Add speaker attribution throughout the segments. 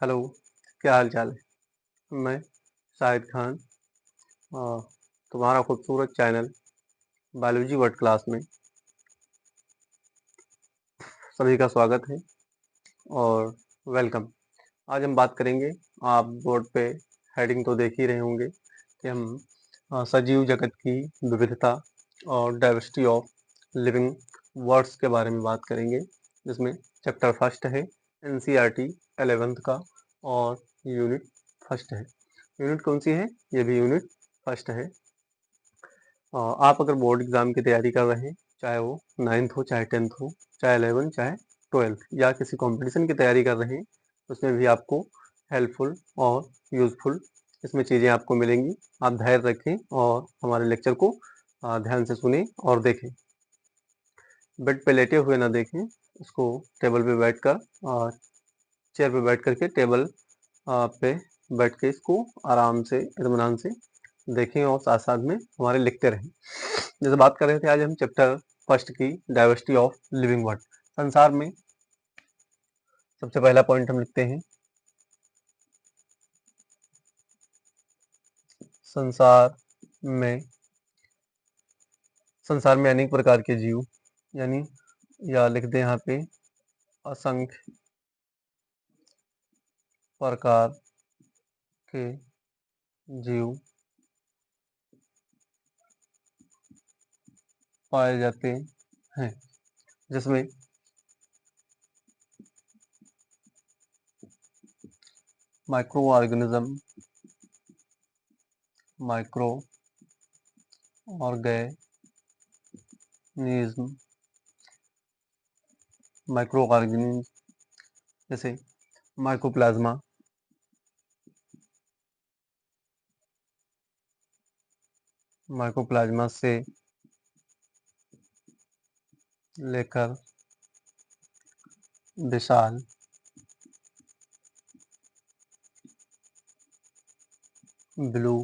Speaker 1: Hello, क्या हाल चाल है। मैं शाहिद खान, तुम्हारा खूबसूरत चैनल बायोलॉजी वर्ड क्लास में सभी का स्वागत है और वेलकम। आज हम बात करेंगे, आप बोर्ड पे हेडिंग तो देख ही रहे होंगे कि हम सजीव जगत की विविधता और डाइवर्सिटी ऑफ लिविंग वर्ड्स के बारे में बात करेंगे, जिसमें चैप्टर फर्स्ट है NCERT 11th का और यूनिट फर्स्ट है। यूनिट कौन सी है? ये भी यूनिट फर्स्ट है। आप अगर बोर्ड एग्जाम की तैयारी कर रहे हैं, चाहे वो 9th हो, चाहे 10th हो, चाहे 11th, चाहे 12th, या किसी कंपटीशन की तैयारी कर रहे हैं, उसमें भी आपको हेल्पफुल और यूजफुल इसमें चीज़ें आपको मिलेंगी। आप धैर्य रखें और हमारे लेक्चर को ध्यान से सुनें और देखें। बेड पे लेटे हुए ना देखें, उसको टेबल पे बैठकर और चेयर पे बैठ करके टेबल पे बैठ के इसको आराम से इत्मीनान से देखें और साथ साथ में हमारे लिखते रहें। जैसे बात कर रहे थे, आज हम चैप्टर फर्स्ट की डाइवर्सिटी ऑफ लिविंग वर्ड। संसार में सबसे पहला पॉइंट हम लिखते हैं, संसार में अनेक प्रकार के जीव, यानी या लिख दें यहाँ पे असंख्य प्रकार के जीव पाए जाते हैं, जिसमें micro organism, micro organism, micro organism जैसे माइकोप्लाज्मा, माइकोप्लाज्मा से लेकर विशाल ब्लू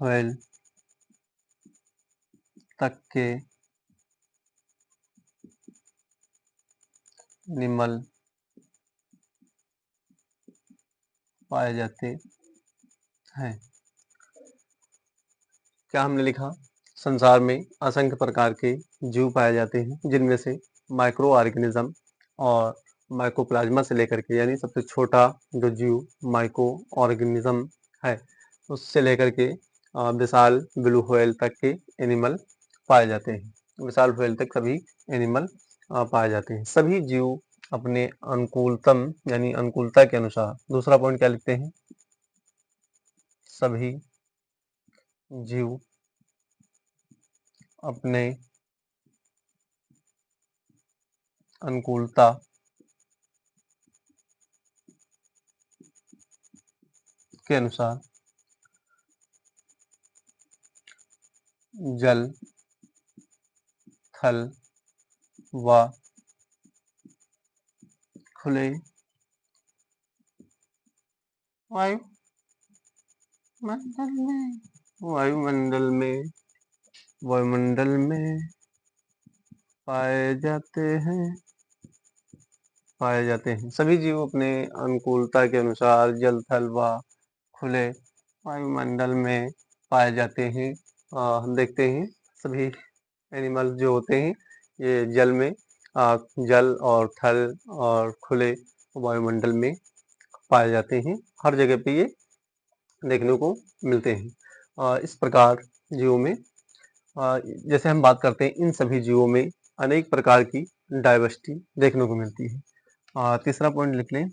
Speaker 1: व्हेल तक के एनिमल पाए जाते हैं। क्या हमने लिखा? संसार में असंख्य प्रकार के जीव पाए जाते हैं, जिनमें से माइक्रो ऑर्गेनिज्म और माइकोप्लाज्मा से लेकर के, यानी सबसे छोटा जो जीव माइक्रो ऑर्गेनिज्म है, उससे लेकर के विशाल ब्लू व्हेल तक के एनिमल पाए जाते हैं। विशाल व्हेल तक सभी एनिमल पाए जाते हैं। सभी जीव अपने अनुकूलतम यानी अनुकूलता के अनुसार, दूसरा पॉइंट क्या लिखते हैं? सभी जीव अपने अनुकूलता के अनुसार जल, थल व खुले वायुमंडल में पाए जाते हैं। सभी जीव अपने अनुकूलता के अनुसार जल, थल व खुले वायुमंडल में पाए जाते हैं। हम देखते हैं सभी एनिमल जो होते हैं, ये जल में जल और थल और खुले वायुमंडल में पाए जाते हैं। हर जगह पे ये देखने को मिलते हैं। इस प्रकार जीवों में जैसे हम बात करते हैं, इन सभी जीवों में अनेक प्रकार की डाइवर्सिटी देखने को मिलती है। तीसरा पॉइंट लिख लें,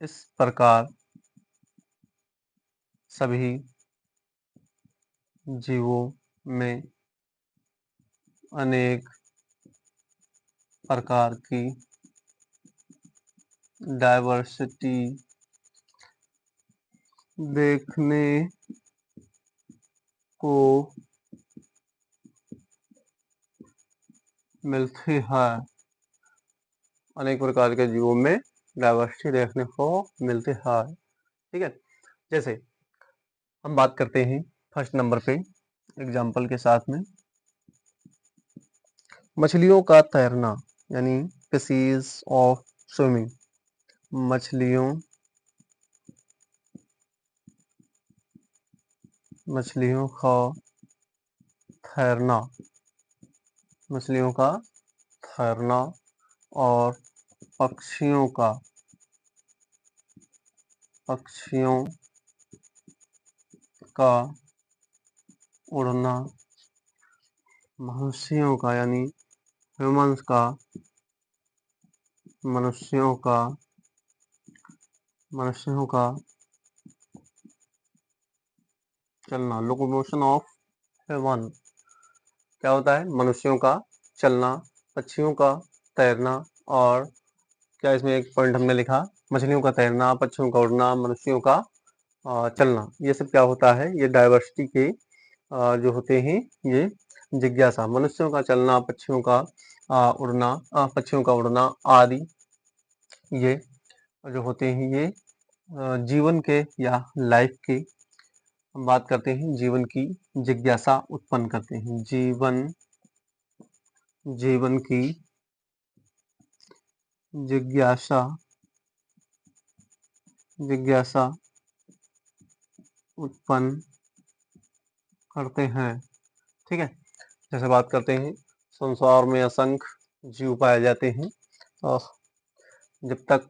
Speaker 1: इस प्रकार सभी जीवों में अनेक प्रकार की डाइवर्सिटी देखने को मिलती है। अनेक प्रकार के जीवों में डाइवर्सिटी देखने को मिलती है। ठीक है, जैसे हम बात करते हैं फर्स्ट नंबर पे एग्जाम्पल के साथ में, मछलियों का तैरना, यानी स्पीशीज ऑफ स्विमिंग, मछलियों का तैरना, मछलियों का तैरना और पक्षियों का पक्षियों का उड़ना, मनुष्यों का यानी ह्यूमंस का मनुष्यों का मनुष्यों का चलना, लोकोमोशन ऑफ ह्यूमन। क्या होता है? मनुष्यों का चलना, पक्षियों का तैरना और क्या इसमें एक पॉइंट हमने लिखा, मछलियों का तैरना, पक्षियों का उड़ना, मनुष्यों का चलना। ये सब क्या होता है? ये डायवर्सिटी के जो होते हैं ये जिज्ञासा, मनुष्यों का चलना, उड़ना, पक्षियों का उड़ना आदि, ये जो होते हैं ये जीवन के या लाइफ के, हम बात करते हैं जीवन की जिज्ञासा उत्पन्न करते हैं। जीवन की जिज्ञासा जिज्ञासा उत्पन्न करते हैं। ठीक है, जैसे बात करते हैं संसार में असंख्य जीव पाए जाते हैं और जब तक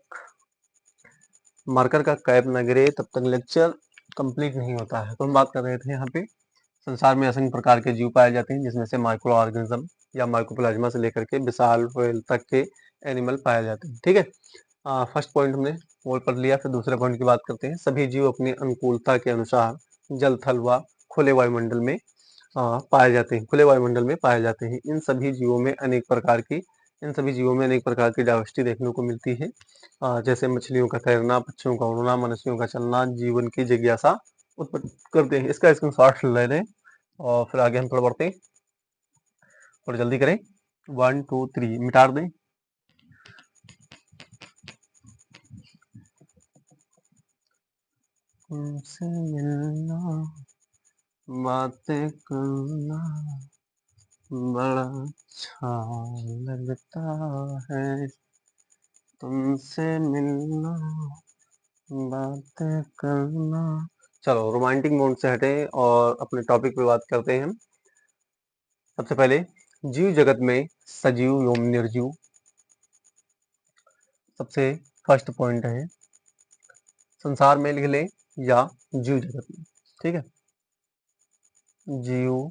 Speaker 1: मार्कर का कैप न गिरे तब तक लेक्चर कंप्लीट नहीं होता है। तो हम बात कर रहे थे यहाँ पे संसार में असंख्य प्रकार के जीव पाए जाते हैं, जिसमें से माइक्रो ऑर्गेनिज्म या माइक्रोप्लाज्मा से लेकर के विशाल व्हेल तक के एनिमल पाए जाते हैं। ठीक है, फर्स्ट पॉइंट हमने वॉल पर लिया। फिर दूसरे पॉइंट की बात करते हैं। सभी जीव अपनी अनुकूलता के अनुसार जल, थल व खुले वायुमंडल में पाए जाते हैं, खुले वायुमंडल में पाए जाते हैं। इन सभी जीवों में अनेक प्रकार की डाइवर्सिटी देखने को मिलती है, जैसे मछलियों का तैरना, पक्षियों का उड़ना, मनुष्यों का चलना, जीवन की जिज्ञासा उत्पन्न करते हैं। इसका स्क्रीनशॉट ले लें और फिर आगे हम थोड़ा बढ़ते हैं और जल्दी करें। 1 2 3 मिटा दें। तुमसे मिलना, बातें करना बड़ा अच्छा लगता है, तुमसे मिलना, बातें करना। चलो रोमांटिक मोड से हटे और अपने टॉपिक पे बात करते हैं हम। सबसे पहले जीव जगत में सजीव एवं निर्जीव, सबसे फर्स्ट पॉइंट है। संसार में लिख लें या जीव जगत में। ठीक है, जीव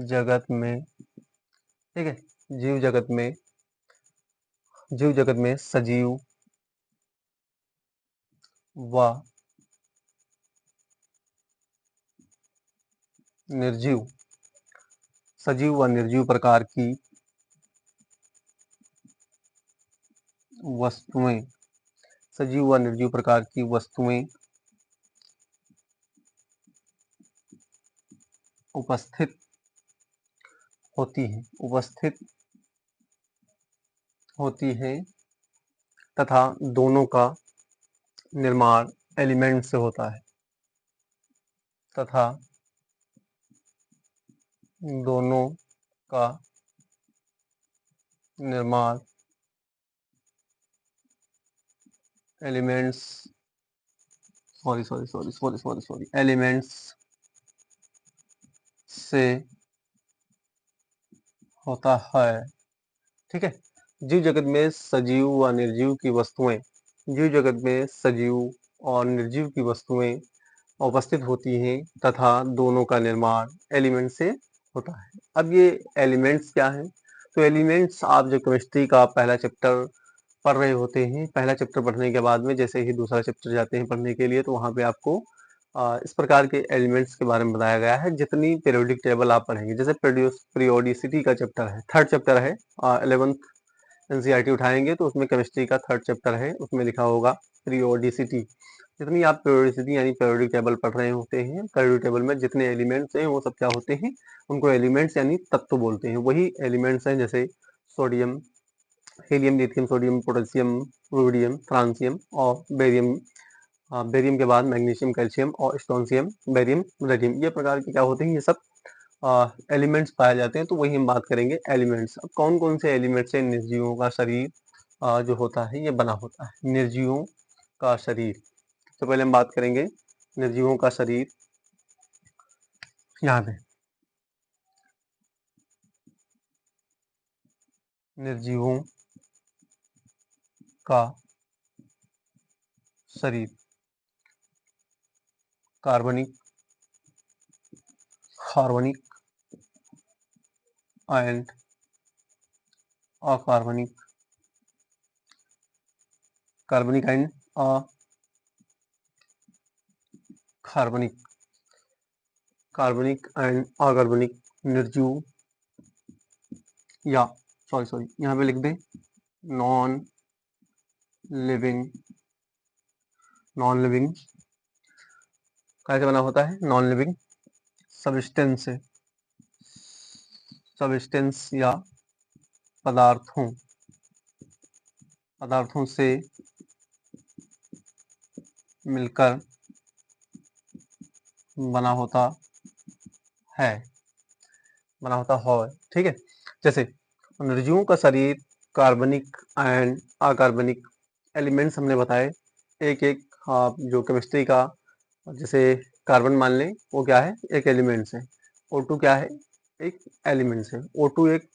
Speaker 1: जगत में। ठीक है, जीव जगत में सजीव व निर्जीव, सजीव व निर्जीव प्रकार की वस्तुएं, सजीव व निर्जीव प्रकार की वस्तुएं उपस्थित उपस्थित होती हैं तथा दोनों का निर्माण एलिमेंट से होता है, तथा दोनों का निर्माण एलिमेंट्स एलिमेंट्स से होता है। ठीक है, जीव जगत में सजीव व निर्जीव की वस्तुएं, जीव जगत में सजीव और निर्जीव की वस्तुएं उपस्थित होती हैं तथा दोनों का निर्माण एलिमेंट से होता है। अब ये एलिमेंट्स क्या हैं? तो एलिमेंट्स आप जो केमिस्ट्री का पहला चैप्टर पढ़ रहे होते हैं, पहला चैप्टर पढ़ने के बाद में जैसे ही दूसरा चैप्टर जाते हैं पढ़ने के लिए, तो वहाँ पे आपको इस प्रकार के एलिमेंट्स के बारे में बताया गया है। जितनी पीरियोडिक टेबल आप पढ़ेंगे, जैसे पीरियोडिसिटी का चैप्टर है, थर्ड चैप्टर है, 11th एनसीईआरटी उठाएंगे तो उसमें केमिस्ट्री का थर्ड चैप्टर है, उसमें लिखा होगा पीरियोडिसिटी। जितनी आप पीरियोडिसिटी यानी पीरियोडिक टेबल पढ़ रहे होते हैं, पीरियोडिक टेबल में जितने एलिमेंट्स हैं वो सब क्या होते हैं, उनको एलिमेंट्स यानी तत्व बोलते हैं। वही एलिमेंट्स हैं जैसे sodium, helium, lithium, sodium, potassium, rubidium, francium और बेरियम। बेरियम के बाद मैग्नीशियम, कैल्शियम और स्ट्रोंशियम, बेरियम, रेडियम, ये प्रकार के क्या होते हैं, ये सब एलिमेंट्स पाए जाते हैं। तो वही हम बात करेंगे एलिमेंट्स। अब कौन कौन से एलिमेंट्स हैं निर्जीवों का शरीर जो होता है ये बना होता है। निर्जीवों का शरीर, तो पहले हम बात करेंगे निर्जीवों का शरीर। यहाँ पे निर्जीवों का शरीर कार्बनिक, कार्बनिक एंड अकार्बनिक, कार्बनिक एंड अकार्बनिक, कार्बनिक एंड अकार्बनिक निर्जीव, या सॉरी यहाँ पे लिख दें नॉन लिविंग। नॉन लिविंग कैसे बना होता है? नॉन लिविंग सब्सटेंस से, सब्सटेंस या पदार्थों, पदार्थों से मिलकर बना होता है, बना होता है। ठीक है, जैसे निर्जीवों का शरीर कार्बनिक एंड अकार्बनिक एलिमेंट्स हमने बताए एक एक। जो केमिस्ट्री का, जैसे कार्बन मान लें वो क्या है? एक एलिमेंट्स है। O2 क्या है? एक एलिमेंट्स है। O2 एक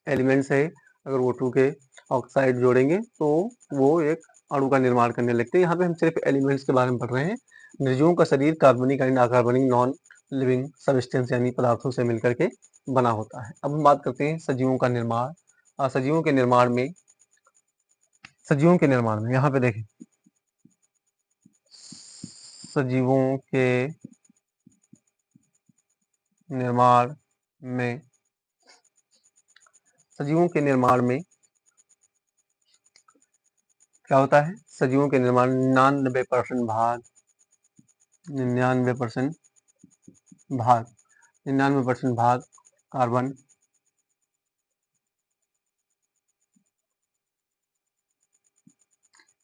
Speaker 1: एलिमेंट्स है। अगर O2 के ऑक्साइड जोड़ेंगे तो वो एक अणु का निर्माण करने लगते हैं। यहाँ पे हम सिर्फ एलिमेंट्स के बारे में पढ़ रहे हैं। निर्जीवों का शरीर कार्बनिक एंड अकार्बनिक नॉन लिविंग सब्सटेंस यानी पदार्थों से मिलकर के बना होता है। अब हम बात करते हैं सजीवों का निर्माण। सजीवों के निर्माण में, सजीवों के निर्माण में यहाँ पे देखें, सजीवों के निर्माण में, सजीवों के निर्माण में क्या होता है? सजीवों के निर्माण 99% भाग, 99% भाग, 99% भाग कार्बन,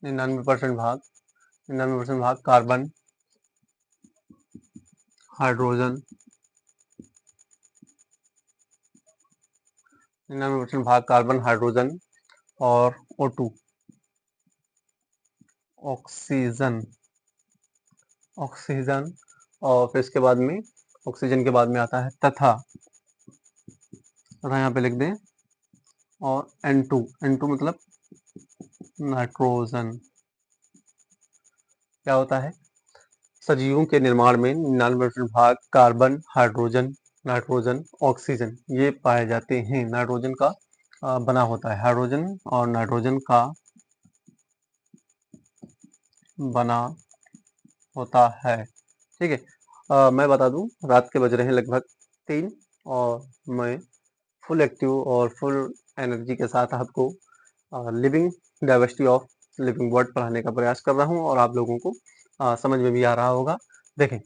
Speaker 1: 99% भाग, 99% भाग कार्बन, हाइड्रोजन, 99% भाग कार्बन, हाइड्रोजन और O2 ऑक्सीजन, ऑक्सीजन। और फिर इसके बाद में, ऑक्सीजन के बाद में आता है तथा, यहाँ पे लिख दें और N2, N2 मतलब नाइट्रोजन। क्या होता है? सजीवों के निर्माण में 99% भाग कार्बन, हाइड्रोजन, नाइट्रोजन, ऑक्सीजन ये पाए जाते हैं। नाइट्रोजन का बना होता है, हाइड्रोजन और नाइट्रोजन का बना होता है। ठीक है, मैं बता दूं रात के बज रहे हैं लगभग 3 और मैं फुल एक्टिव और फुल एनर्जी के साथ आपको living diversity of living word पढ़ाने का प्रयास कर रहा हूं और आप लोगों को समझ में भी आ रहा होगा। देखें,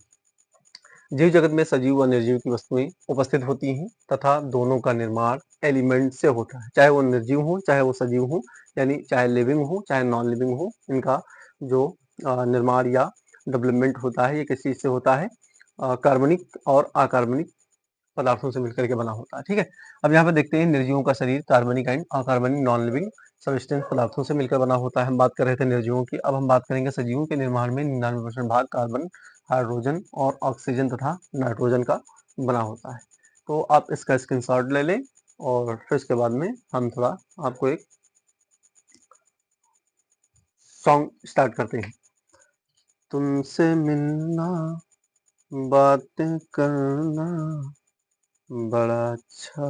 Speaker 1: जीव जगत में सजीव व निर्जीव की वस्तुएं उपस्थित होती हैं तथा दोनों का निर्माण एलिमेंट से होता है, चाहे वो निर्जीव हो चाहे वो सजीव हो, यानी चाहे लिविंग हो चाहे नॉन लिविंग हो। इनका जो निर्माण या डेवलपमेंट होता है ये किस चीज से होता है? कार्बनिक और अकार्बनिक पदार्थों से मिलकर के बना होता है। ठीक है, अब यहाँ पे देखते हैं निर्जीवों का शरीर कार्बनिक एंड अकार्बनिक नॉन लिविंग सब्सटेंस पदार्थों से मिलकर बना होता है। हम बात कर रहे थे निर्जीवों की, अब हम बात करेंगे सजीवों के निर्माण में 99% भाग कार्बन, हाइड्रोजन और ऑक्सीजन तथा नाइट्रोजन का बना होता है। तो आप इसका स्क्रीनशॉट ले लें और फिर इसके बाद में हम थोड़ा आपको एक सॉन्ग स्टार्ट करते हैं। तुमसे मिलना, बातें करना बड़ा अच्छा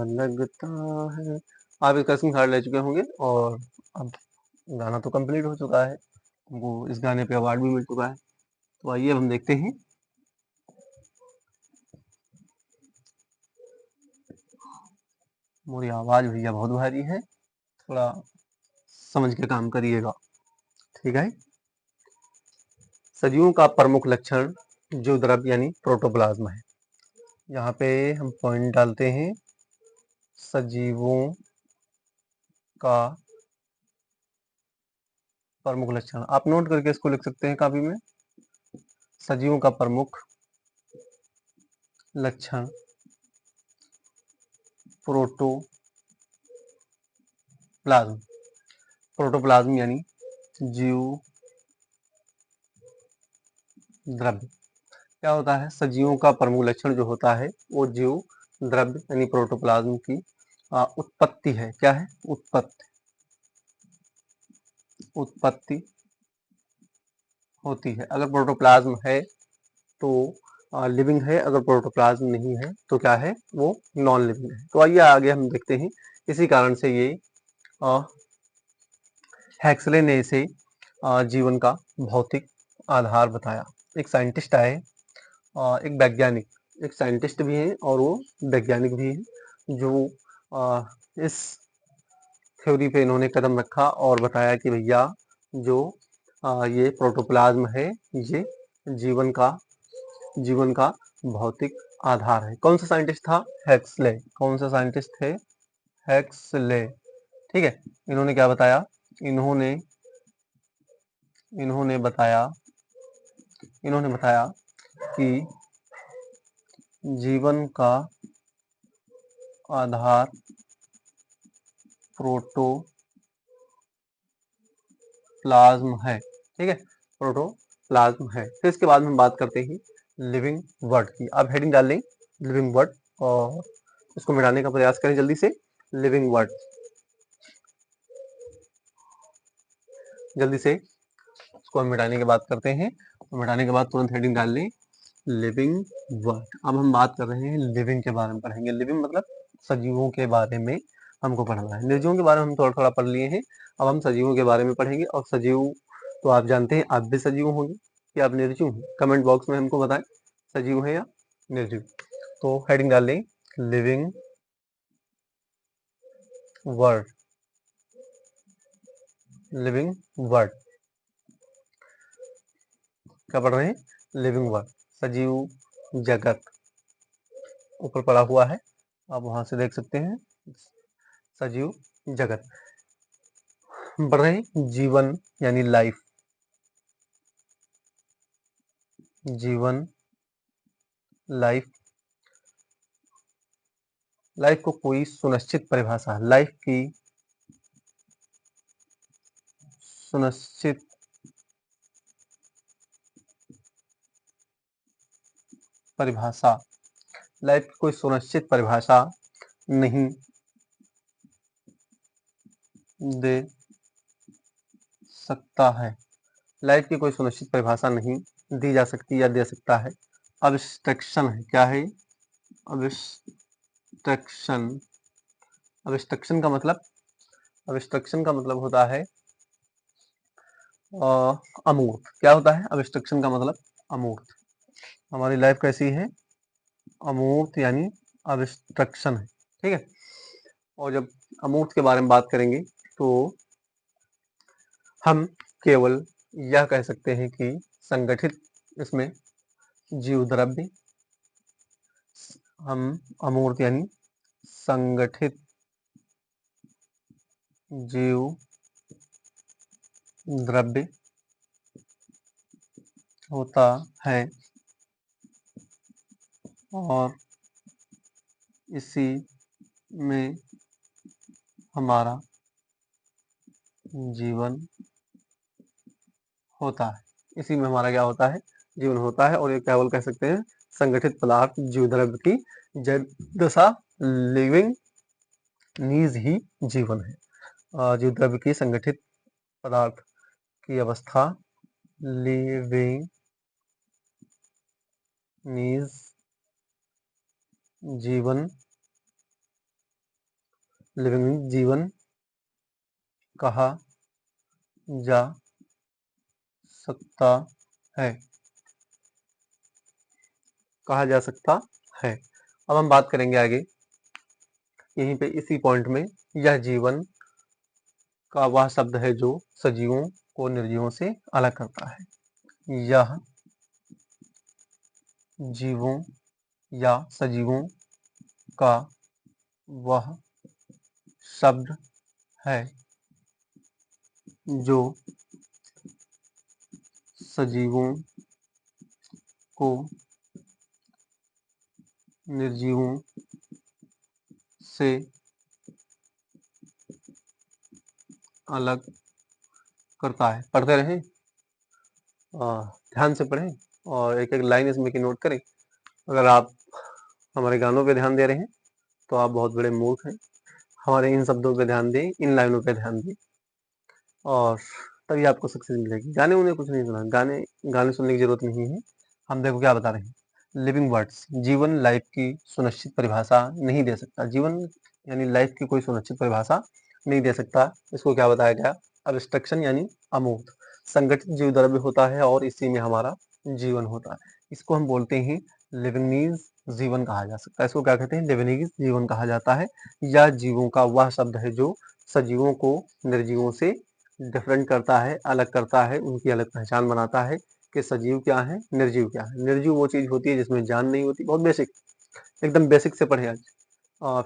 Speaker 1: लगता है। आप इसका स्क्रीनशॉट ले चुके होंगे और अब गाना तो कंप्लीट हो चुका है, हमको इस गाने पे अवार्ड भी मिल चुका है। तो आइए अब हम देखते हैं। मेरी आवाज भैया बहुत भारी है, थोड़ा समझ के काम करिएगा, ठीक है। सजीवों का प्रमुख लक्षण जो द्रव्य यानी प्रोटोप्लाज्म है। यहाँ पे हम पॉइंट डालते हैं सजीवों का प्रमुख लक्षण, आप नोट करके इसको लिख सकते हैं कापी में। सजीवों का प्रमुख लक्षण प्रोटोप्लाज्म। प्रोटोप्लाज्म यानी जीव द्रव्य। क्या होता है, सजीवों का प्रमुख लक्षण जो होता है वो जीव द्रव्य यानी प्रोटोप्लाज्म की उत्पत्ति है। क्या है, उत्पत्ति होती है। अगर प्रोटोप्लाज्म है तो लिविंग है, अगर प्रोटोप्लाज्म नहीं है तो क्या है, वो नॉन लिविंग है। तो आइए आगे हम देखते हैं। इसी कारण से ये हेक्सले ने इसे जीवन का भौतिक आधार बताया। एक साइंटिस्ट आए, एक वैज्ञानिक, एक साइंटिस्ट भी हैं और वो वैज्ञानिक भी हैं, जो इस थ्योरी पे इन्होंने कदम रखा और बताया कि भैया जो ये प्रोटोप्लाज्म है ये जीवन का भौतिक आधार है। कौन सा साइंटिस्ट था, हेक्सले। कौन सा साइंटिस्ट थे, हेक्सले। ठीक है, इन्होंने क्या बताया, इन्होंने इन्होंने बताया कि जीवन का आधार प्रोटोप्लाज्म है। ठीक है, प्रोटोप्लाज्म है। फिर इसके बाद में हम बात करते हैं लिविंग वर्ड की। आप हेडिंग डाल लें लिविंग वर्ड और इसको मिटाने का प्रयास करें जल्दी से। लिविंग वर्ड, जल्दी से इसको हम मिटाने की बात करते हैं। तो मिटाने के बाद तुरंत हेडिंग डाल लें लिविंग वर्ड। अब हम बात कर रहे हैं लिविंग के बारे में पढ़ेंगे। लिविंग मतलब सजीवों के बारे में हमको पढ़ना है। निर्जीवों के बारे में हम थोड़ा थोड़ा पढ़ लिए हैं, अब हम सजीवों के बारे में पढ़ेंगे। और सजीव तो आप जानते हैं, आप भी सजीव होंगे कि आप निर्जीव हैं। कमेंट बॉक्स में हमको बताएं सजीव है या निर्जीव। तो हेडिंग डाल लें लिविंग वर्ड। लिविंग वर्ड क्या पढ़ रहे हैं, लिविंग वर्ड, सजीव जगत ऊपर पड़ा हुआ है, आप वहां से देख सकते हैं। सजीव जगत बढ़ रहे हैं, जीवन यानी लाइफ। जीवन, लाइफ, लाइफ को कोई सुनिश्चित परिभाषा, लाइफ की सुनिश्चित परिभाषा, लाइफ की कोई सुनिश्चित परिभाषा नहीं दे सकता है। लाइफ की कोई सुनिश्चित परिभाषा नहीं दी जा सकती या दे सकता है। अब्स्ट्रक्शन है। क्या है, अब्स्ट्रक्शन। अब्स्ट्रक्शन का मतलब, अब्स्ट्रक्शन का मतलब होता है अमूर्त। क्या होता है अब्स्ट्रक्शन का मतलब, अमूर्त। हमारी लाइफ कैसी है, अमूर्त यानी अब्स्ट्रक्शन है। ठीक है, और जब अमूर्त के बारे में बात करेंगे तो हम केवल यह कह सकते हैं कि संगठित, इसमें जीव द्रव्य, हम अमूर्त यानी संगठित जीव द्रव्य होता है और इसी में हमारा जीवन होता है। इसी में हमारा क्या होता है, जीवन होता है। और ये केवल कह सकते हैं संगठित पदार्थ जीव द्रव्य की दशा, लिविंग नीज ही जीवन है। जीव द्रव्य की संगठित पदार्थ की अवस्था, लिविंग नीज जीवन, लिविंग जीवन कहा जा सकता है, कहा जा सकता है। अब हम बात करेंगे आगे, यहीं पे इसी पॉइंट में, यह जीवन का वह शब्द है जो सजीवों को निर्जीवों से अलग करता है। यह जीवों या सजीवों का वह शब्द है जो सजीवों को निर्जीवों से अलग करता है। पढ़ते रहें, ध्यान से पढ़ें और एक-एक लाइन इसमें की नोट करें। अगर आप हमारे गानों पे ध्यान दे रहे हैं तो आप बहुत बड़े मूर्ख हैं। हमारे इन शब्दों पे ध्यान दें, इन लाइनों पे ध्यान दें और तभी आपको सक्सेस मिलेगी। गाने-वाने कुछ नहीं सुना, गाने सुनने की ज़रूरत नहीं है। हम देखो क्या बता रहे हैं, लिविंग वर्ड्स, जीवन लाइफ की सुनिश्चित परिभाषा नहीं दे सकता। जीवन यानी लाइफ की कोई सुनिश्चित परिभाषा नहीं दे सकता। इसको क्या बताया गया, अब्स्ट्रक्शन यानी अमूर्त, संगठित जीव द्रव्य होता है और इसी में हमारा जीवन होता है। इसको हम बोलते हैं लिविंगनीज जीवन कहा जा सकता है। इसको क्या कहते हैं, लिविंगनीज जीवन कहा जाता है। या जीवों का वह शब्द है जो सजीवों को निर्जीवों से डिफरेंट करता है, अलग करता है, उनकी अलग पहचान बनाता है कि सजीव क्या है, निर्जीव क्या है। निर्जीव वो चीज होती है जिसमें जान नहीं होती। बहुत बेसिक, एकदम बेसिक से पढ़े आज।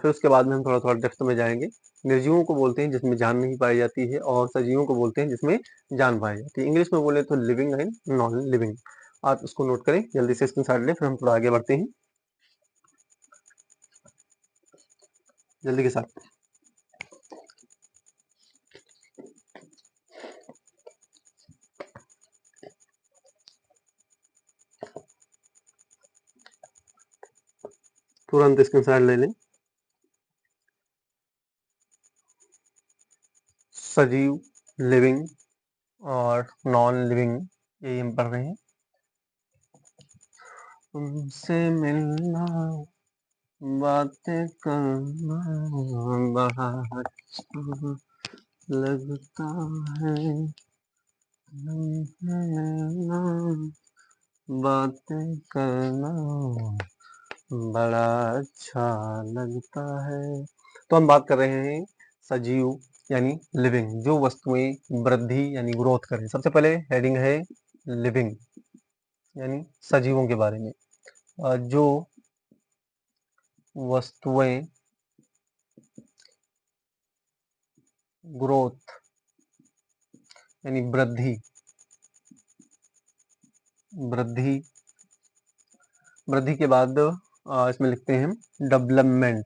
Speaker 1: फिर उसके बाद में हम थोड़ा थोड़ा डेप्थ में जाएंगे। निर्जीवों को बोलते हैं जिसमें जान नहीं पाई जाती है और सजीवों को बोलते हैं जिसमें जान पाई जाती है। इंग्लिश में बोले तो लिविंग एंड नॉन लिविंग। आप इसको नोट करें, जल्दी से स्क्रीनशॉट लें, फिर हम थोड़ा आगे बढ़ते हैं जल्दी के साथ। तुरंत स्क्रीनशॉट ले लें। सजीव, लिविंग और नॉन लिविंग, यही हम पढ़ रहे हैं। तुमसे मिलना, बातें करना बड़ा अच्छा लगता है, मिलना, बातें करना बड़ा अच्छा लगता है। तो हम बात कर रहे हैं सजीव यानी लिविंग, जो वस्तुएं वृद्धि यानी ग्रोथ करें। सबसे पहले हेडिंग है लिविंग यानी सजीवों के बारे में। जो वस्तुएं ग्रोथ यानी वृद्धि, वृद्धि वृद्धि के बाद इसमें लिखते हैं डेवलपमेंट,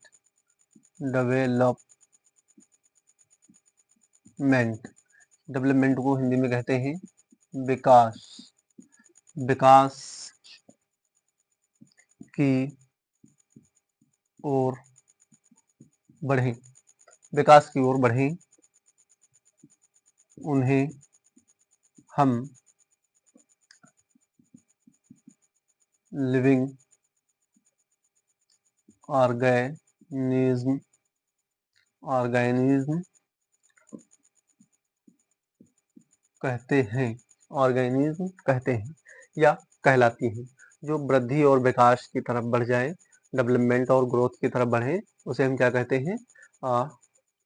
Speaker 1: डेवलपमेंट। डेवलपमेंट को हिंदी में कहते हैं विकास। विकास की ओर बढ़ें, विकास की ओर बढ़ें, उन्हें हम लिविंग ऑर्गेनिज्म ऑर्गेनिज्म कहते हैं, ऑर्गेनिज्म कहते हैं या कहलाती हैं। जो वृद्धि और विकास की तरफ बढ़ जाए, डेवलपमेंट और ग्रोथ की तरफ बढ़े, उसे हम क्या कहते हैं,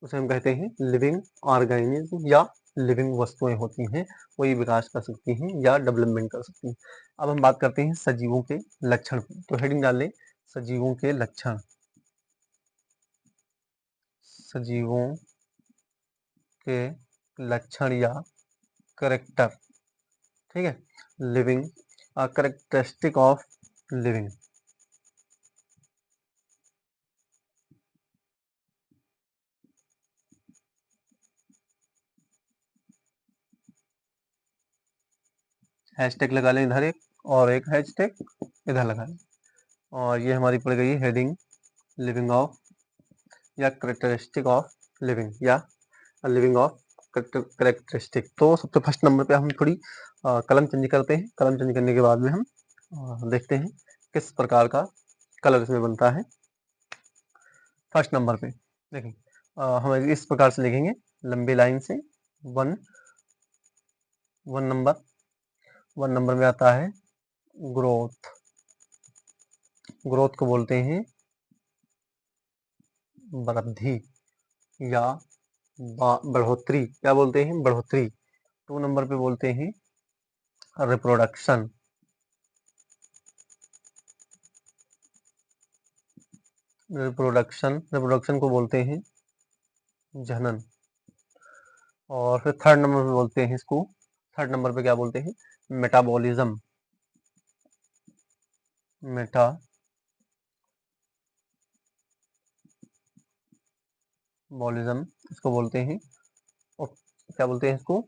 Speaker 1: उसे हम कहते हैं लिविंग ऑर्गेनिज्म या लिविंग वस्तुएं होती हैं, वही विकास कर सकती हैं या डेवलपमेंट कर सकती हैं। अब हम बात करते हैं सजीवों के लक्षण। तो हेडिंग डाल लें सजीवों के लक्षण। सजीवों के लक्षण या करेक्टर, ठीक है। Living, characteristic of living. Hashtag लगा लें इधर एक, और एक हैशटैग इधर लगा लें, और ये हमारी पड़ गई हेडिंग लिविंग ऑफ या करेक्टरिस्टिक ऑफ लिविंग या लिविंग ऑफ करेक्टरिस्टिक। तो सबसे फर्स्ट नंबर पे हम थोड़ी कलम चेंज करते हैं। कलम चेंज करने के बाद में हम देखते हैं किस प्रकार का कलर इसमें बनता है। फर्स्ट नंबर पे देखें, हम इस प्रकार से लिखेंगे लंबी लाइन से। वन नंबर, वन नंबर में आता है ग्रोथ। ग्रोथ को बोलते हैं वृद्धि या बढ़ोतरी। क्या बोलते हैं, बढ़ोतरी। टू नंबर पे बोलते हैं रिप्रोडक्शन। रिप्रोडक्शन को बोलते हैं जनन। और फिर थर्ड नंबर पे बोलते हैं इसको, थर्ड नंबर पे क्या बोलते हैं, मेटाबॉलिज्म। मेटाबॉलिज्म इसको बोलते हैं, और क्या बोलते हैं इसको,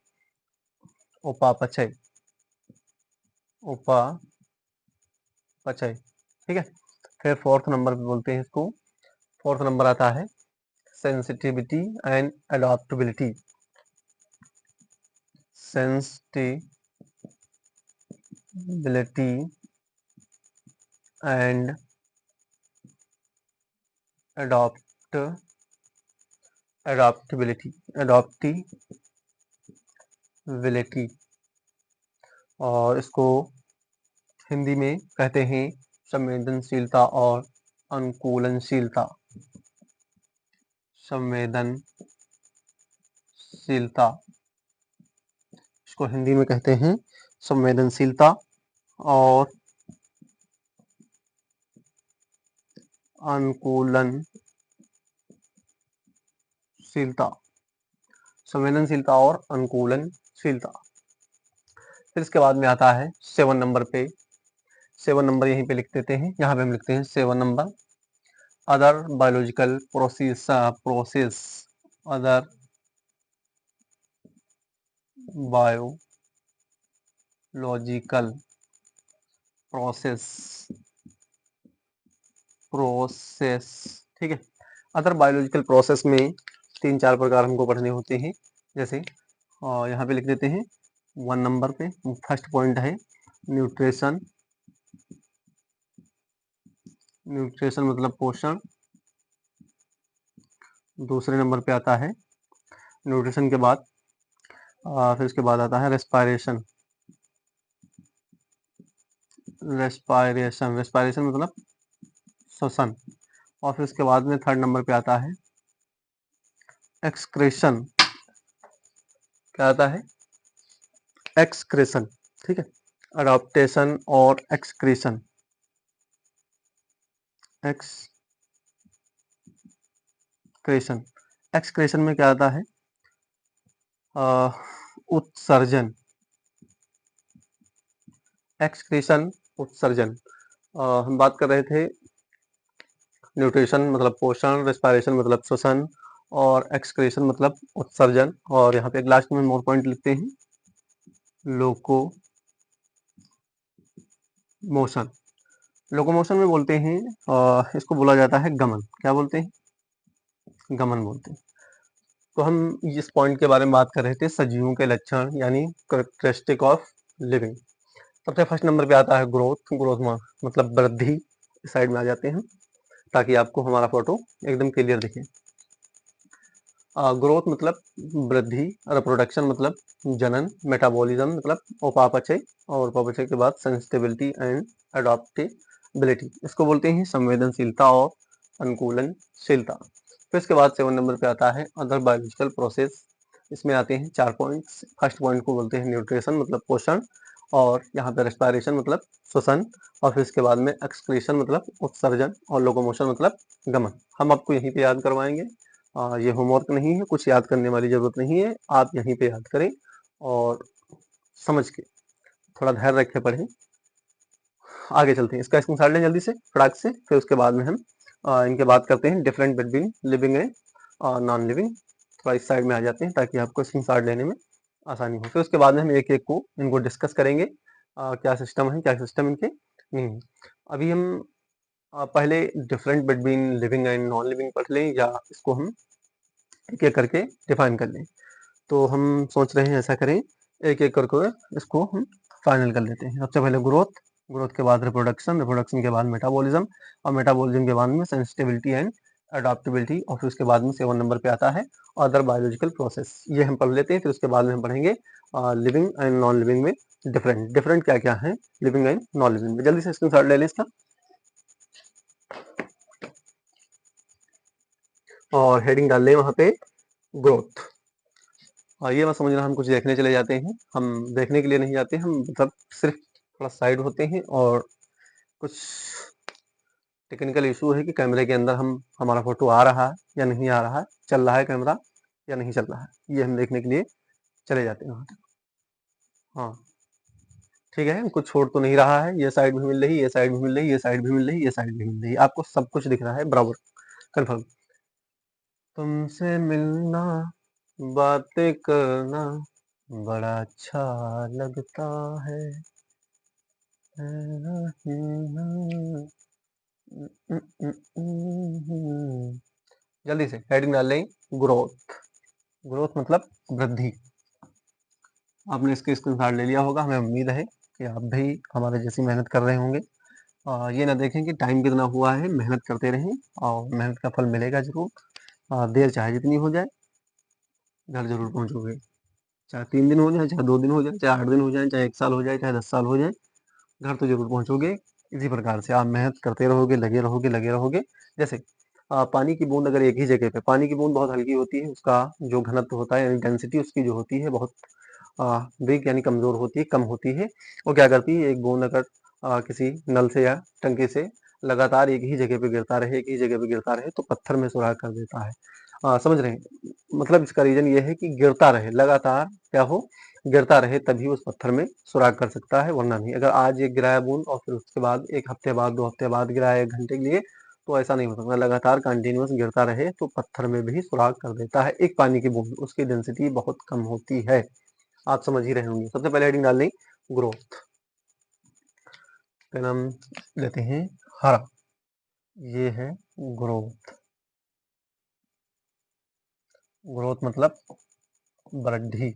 Speaker 1: उपापचय, उपापचय, ठीक है। फिर फोर्थ नंबर पे बोलते हैं इसको, फोर्थ नंबर आता है sensitivity and adaptability, sensitivity and adaptability, और इसको हिंदी में कहते हैं संवेदनशीलता और अनुकूलनशीलता, संवेदनशीलता, इसको हिंदी में कहते हैं संवेदनशीलता और अनुकूलनशीलता, संवेदनशीलता और अनुकूलनशीलता। फिर इसके बाद में आता है 7 नंबर पे, 7 नंबर यहीं पे लिख देते हैं, यहाँ पे हम लिखते हैं 7 number other biological process, other biological process, ठीक है। अदर बायोलॉजिकल प्रोसेस में 3-4 प्रकार हमको पढ़ने होते हैं, जैसे यहाँ पे लिख देते हैं 1 नंबर पे फर्स्ट पॉइंट है न्यूट्रिशन, न्यूट्रिशन मतलब पोषण। दूसरे नंबर पे आता है न्यूट्रिशन के बाद फिर इसके बाद आता है रेस्पायरेशन, रेस्पायरेशन, रेस्पायरेशन मतलब श्वसन। और फिर उसके बाद में थर्ड नंबर पे आता है एक्सक्रेशन, क्या आता है एक्सक्रेशन, ठीक है। अडॉप्टेशन और एक्सक्रेशन, एक्सक्रेशन, एक्सक्रेशन में क्या आता है उत्सर्जन, एक्सक्रेशन उत्सर्जन। हम बात कर रहे थे न्यूट्रिशन मतलब पोषण, रेस्पायरेशन मतलब श्वसन और एक्सक्रेशन मतलब उत्सर्जन। और यहाँ पे एक लास्ट में मोर पॉइंट लिखते हैं लोको मोशन, लोकोमोशन में बोलते हैं इसको बोला जाता है गमन, क्या बोलते हैं गमन बोलते हैं। तो हम इस पॉइंट के बारे में बात कर रहे थे सजीवों के लक्षण यानी कैरेक्टरिस्टिक ऑफ लिविंग। सबसे फर्स्ट नंबर पे आता है ग्रोथ, ग्रोथ मतलब वृद्धि, इस साइड में आ जाते हैं ताकि आपको हमारा फोटो एकदम क्लियर दिखे। ग्रोथ मतलब वृद्धि, रिप्रोडक्शन मतलब जनन, मेटाबॉलिज्म मतलब उपापचय, और उपापचय के बाद सेंसिटिविटी एंड अडॉप्टेबिलिटी, इसको बोलते हैं संवेदनशीलता और अनुकूलनशीलता। फिर इसके बाद 7 नंबर पे आता है अदर बायोलॉजिकल प्रोसेस, इसमें आते हैं 4 पॉइंट्स। फर्स्ट पॉइंट को बोलते हैं न्यूट्रिशन मतलब पोषण, और यहाँ पे रेस्पायरेशन मतलब श्वसन, और फिर इसके बाद में एक्सक्रीशन मतलब उत्सर्जन, और लोकोमोशन मतलब गमन। हम आपको यहीं पे याद करवाएंगे, ये होमवर्क नहीं है, कुछ याद करने वाली जरूरत नहीं है, आप यहीं पे याद करें और समझ के थोड़ा धैर्य रख के पढ़ें। आगे चलते हैं, इसका स्क्रीनशॉट लें जल्दी से फटाक से, फिर उसके बाद में हम इनके बात करते हैं different between living and non living. थोड़ा इस साइड में आ जाते हैं ताकि आपको स्क्रीनशॉट लेने में आसानी हो। फिर उसके बाद में हम एक एक को इनको डिस्कस करेंगे, क्या सिस्टम है, क्या सिस्टम इनके नहीं है। अभी हम पहले different between living and non living पढ़ लें, या इसको हम एक एक करके डिफाइन कर लें। तो हम सोच रहे हैं ऐसा करें, एक एक करके इसको हम फाइनल कर लेते हैं। सबसे पहले ग्रोथ, ग्रोथ के बाद रिप्रोडक्शन, रिप्रोडक्शन के बाद मेटाबॉलिज्म, और मेटाबॉलिज्म के बाद में सेंसिटिविटी एंड अडॉप्टेबिलिटी, और फिर उसके बाद में 7 नंबर पे आता है अदर बायोलॉजिकल प्रोसेस। ये हम पढ़ लेते हैं, फिर उसके बाद में हम पढ़ेंगे लिविंग एंड नॉन लिविंग में डिफरेंट डिफरेंट क्या क्या है लिविंग एंड नॉन लिविंग में। जल्दी से स्क्रीनशॉट ले लें इसका, और हेडिंग डाल लें वहाँ पे ग्रोथ। और ये मत समझना हम कुछ देखने चले जाते हैं, हम देखने के लिए नहीं जाते, हम मतलब सिर्फ थोड़ा साइड होते हैं, और कुछ टेक्निकल इशू है कि कैमरे के अंदर हमारा फोटो आ रहा है या नहीं आ रहा है, चल रहा है कैमरा या नहीं चल रहा है, ये हम देखने के लिए चले जाते हैं वहाँ तक। हाँ ठीक है, कुछ छोड़ तो नहीं रहा है, ये साइड भी मिल रही, ये साइड भी मिल रही, ये साइड भी मिल रही, ये साइड भी मिल रही, आपको सब कुछ दिख रहा है बराबर, कन्फर्म। तुमसे मिलना, बातें करना, बड़ा अच्छा लगता है। जल्दी से हेडिंग डाल लें, ग्रोथ। ग्रोथ मतलब वृद्धि। आपने इसके स्क्रीनशॉट ले लिया होगा। हमें उम्मीद है कि आप भी हमारे जैसी मेहनत कर रहे होंगे। ये ना देखें कि टाइम कितना हुआ है, मेहनत करते रहें और मेहनत का फल मिलेगा ज़रूर। देर चाहे जितनी हो जाए, घर ज़रूर पहुँचोगे। चाहे 3 दिन हो जाए, चाहे 2 दिन हो जाए, चाहे 8 दिन हो जाए, चाहे 1 साल हो जाए, चाहे 10 साल हो जाए, घर तो ज़रूर पहुँचोगे। इसी प्रकार से आप मेहनत करते रहोगे, लगे रहोगे, लगे रहोगे। जैसे पानी की बूँद अगर एक ही जगह पे, पानी की बूँद बहुत हल्की होती है, उसका जो घनत्व होता है यानी डेंसिटी उसकी जो होती है बहुत वीक यानी कमज़ोर होती है, कम होती है। वो क्या करती है, एक बूँद अगर किसी नल से या टंकी से लगातार एक ही जगह पे गिरता रहे, एक ही जगह पे गिरता रहे, तो पत्थर में सुराख कर देता है। समझ रहे हैं? मतलब इसका रीज़न ये है कि गिरता रहे, लगातार क्या हो, गिरता रहे, तभी उस पत्थर में सुराख कर सकता है, वरना नहीं। अगर आज एक गिराया बूँद और फिर उसके बाद 1 हफ्ते बाद, 2 हफ्ते बाद गिराया 1 घंटे के लिए, तो ऐसा नहीं हो सकता। लगातार कंटीन्यूअस गिरता रहे तो पत्थर में भी सुराख कर देता है एक पानी की बूँद। उसकी डेंसिटी बहुत कम होती है। आप समझ ही रहे होंगे। सबसे पहले हेडिंग डाल दें, ग्रोथ। फिर हम लेते हैं हरा। ये है ग्रोथ। ग्रोथ मतलब वृद्धि।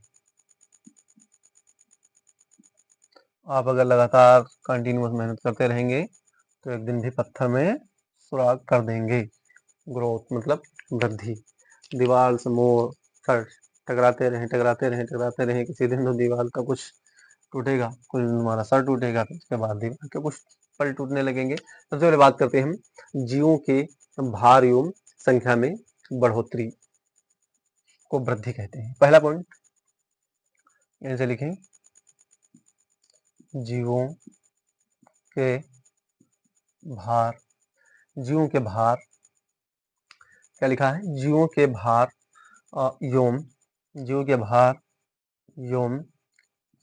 Speaker 1: आप अगर लगातार कंटीन्यूअस मेहनत करते रहेंगे तो एक दिन भी पत्थर में सुराख कर देंगे। ग्रोथ मतलब वृद्धि। दीवार से मोड़ सर टकराते रहें, टकराते रहें, टकराते रहें, किसी दिन तो दीवार का कुछ टूटेगा, कुछ हमारा सर टूटेगा, फिर उसके बाद दीवार के कुछ पल टूटने लगेंगे। सबसे पहले बात करते हैं हम जीवों के भार एवं संख्या में बढ़ोतरी को वृद्धि कहते हैं। पहला पॉइंट यहीं से लिखें, जीवों के भार। जीवों के भार क्या लिखा है, जीवों के भार एवं जीवों के भार एवं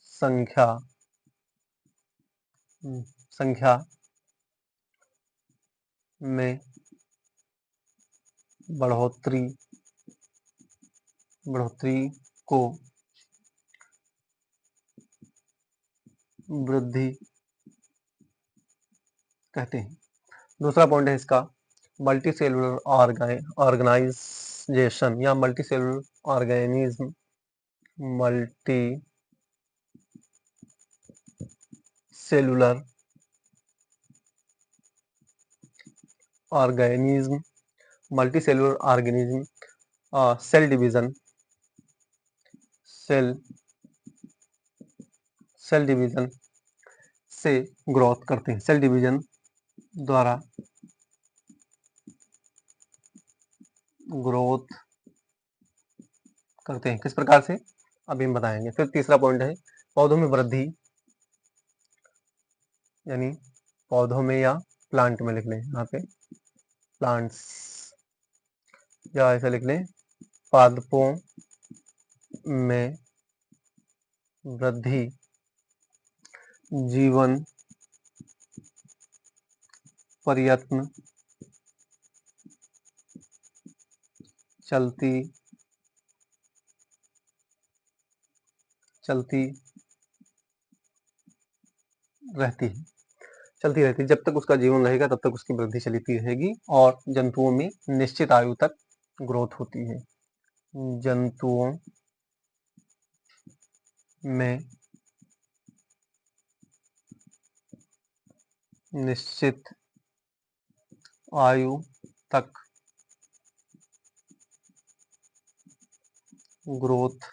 Speaker 1: संख्या संख्या में बढ़ोतरी बढ़ोतरी को वृद्धि कहते हैं। दूसरा पॉइंट है इसका, मल्टी सेलुलर ऑर्गेनाइजेशन या multi cellular organism. Multi cellular organism. Multi cellular organism cell division cell cell division से ग्रोथ करते हैं। सेल डिवीजन द्वारा ग्रोथ करते हैं। किस प्रकार से, अभी हम बताएंगे। फिर तीसरा पॉइंट है पौधों में वृद्धि, यानी पौधों में या प्लांट में लिख लें, यहाँ पे प्लांट्स, या ऐसा लिख लें पादपों में वृद्धि जीवन प्रयत्न चलती चलती रहती है। चलती रहती है, जब तक उसका जीवन रहेगा तब तक उसकी वृद्धि चलती रहेगी। और जंतुओं में निश्चित आयु तक ग्रोथ होती है। जंतुओं में निश्चित आयु तक ग्रोथ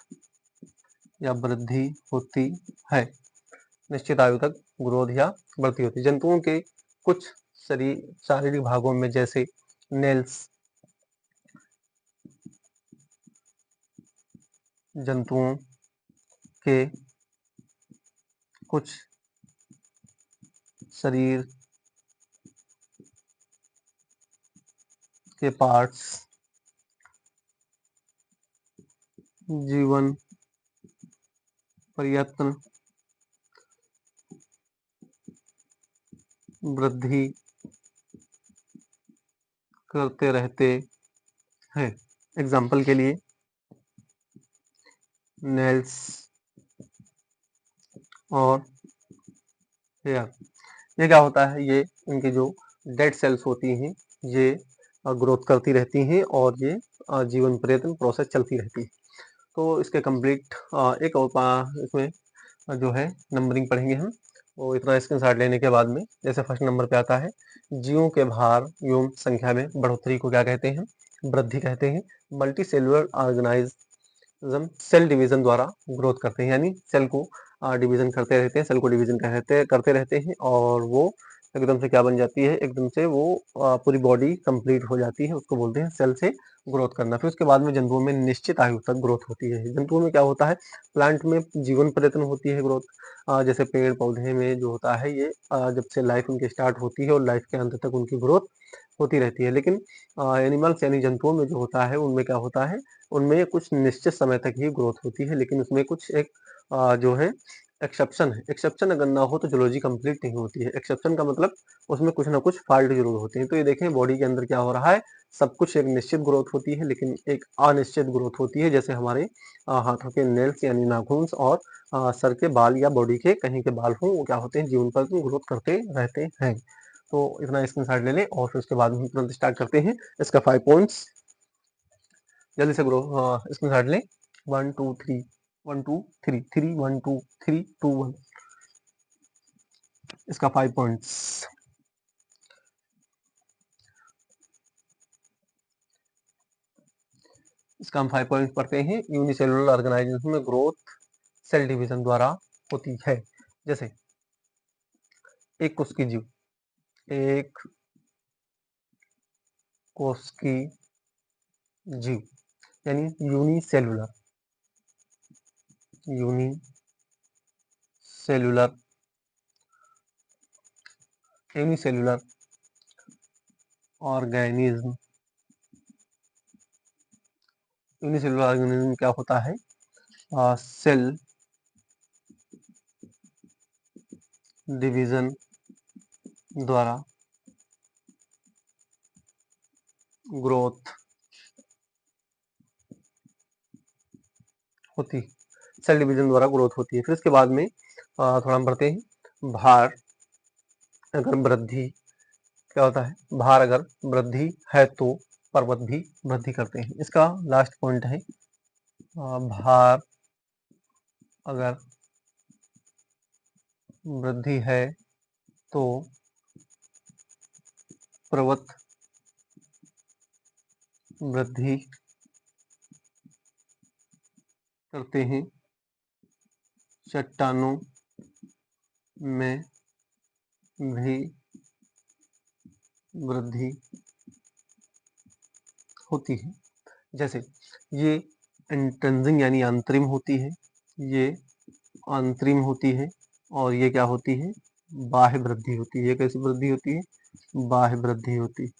Speaker 1: या वृद्धि होती है। निश्चित आयु तक ग्रोथ या वृद्धि होती है। जंतुओं के कुछ शारीरिक भागों में, जैसे नेल्स, जंतुओं के कुछ शरीर के पार्ट्स जीवन प्रयत्न वृद्धि करते रहते हैं। एग्जाम्पल के लिए नेल्स और हेयर। ये क्या होता है, ये इनकी जो डेड सेल्स होती हैं ये ग्रोथ करती रहती हैं और ये जीवन पर्यंत प्रोसेस चलती रहती है। तो इसके कंप्लीट एक और इसमें जो है नंबरिंग पढ़ेंगे हम। वो इतना स्क्रीनशॉट लेने के बाद में जैसे फर्स्ट नंबर पे आता है, जीवों के भार एवं संख्या में बढ़ोतरी को क्या कहते हैं, वृद्धि कहते हैं। Multi cellular organism cell division द्वारा ग्रोथ करते हैं, यानी सेल को डिवीजन करते रहते हैं, सेल को डिवीजन करते रहते हैं और वो एकदम से क्या बन जाती है, एकदम से वो पूरी बॉडी कंप्लीट हो जाती है, उसको बोलते हैं सेल से ग्रोथ करना। फिर उसके बाद में जंतुओं में निश्चित आयु तक ग्रोथ होती है। जंतुओं में क्या होता है, प्लांट में जीवन पर्यटन होती है ग्रोथ, जैसे पेड़ पौधे में जो होता है ये जब से लाइफ उनकी स्टार्ट होती है और लाइफ के अंत तक उनकी ग्रोथ होती रहती है। लेकिन एनिमल्स यानी जंतुओं में जो होता है उनमें क्या होता है, उनमें कुछ निश्चित समय तक ही ग्रोथ होती है, लेकिन उसमें कुछ एक जो है एक्सेप्शन है। एक्सेप्शन अगर ना हो तो जूलॉजी कंप्लीट नहीं होती है। एक्सेप्शन का मतलब उसमें कुछ ना कुछ फॉल्ट जरूर होते हैं। तो ये देखें बॉडी के अंदर क्या हो रहा है, सब कुछ एक निश्चित ग्रोथ होती है लेकिन एक अनिश्चित ग्रोथ होती है। जैसे हमारे हाथों के नेल्स यानी नाखून और सर के बाल या बॉडी के कहीं के बाल हों, वो क्या होते हैं, जीवन पर ग्रोथ करते रहते हैं। तो इतना स्क्रीनशॉट ले लें और फिर उसके बाद हम तुरंत स्टार्ट करते हैं इसका 5 पॉइंट्स। जल्दी से ग्रो स्क्रीनशॉट लें। 1 2 3 1 2 3 3 1 2 3 2 1 इसका 5 पॉइंट्स। इसका हम 5 पॉइंट पढ़ते हैं। यूनिसेलुलर ऑर्गेनाइजेशन में ग्रोथ सेल डिवीजन द्वारा होती है। जैसे एक कोशिकीय जीव, एक कोशिकीय जीव यानी unicellular, unicellular unicellular organism. Unicellular organism क्या होता है, सेल डिवीजन द्वारा ग्रोथ होती, सेल डिवीजन द्वारा ग्रोथ होती है। फिर इसके बाद में थोड़ा हम पढ़ते हैं। भार अगर वृद्धि, क्या होता है, भार अगर वृद्धि है तो पर्वत भी वृद्धि करते हैं। इसका लास्ट पॉइंट है, भार अगर वृद्धि है तो पर्वत वृद्धि करते हैं। चट्टानों में भी वृद्धि होती है। जैसे ये इंट्रिंसिक यानी अंतरिम होती है, ये अंतरिम होती है और ये क्या होती है, बाह्य वृद्धि होती है। ये कैसी वृद्धि होती है, बाह्य वृद्धि होती है।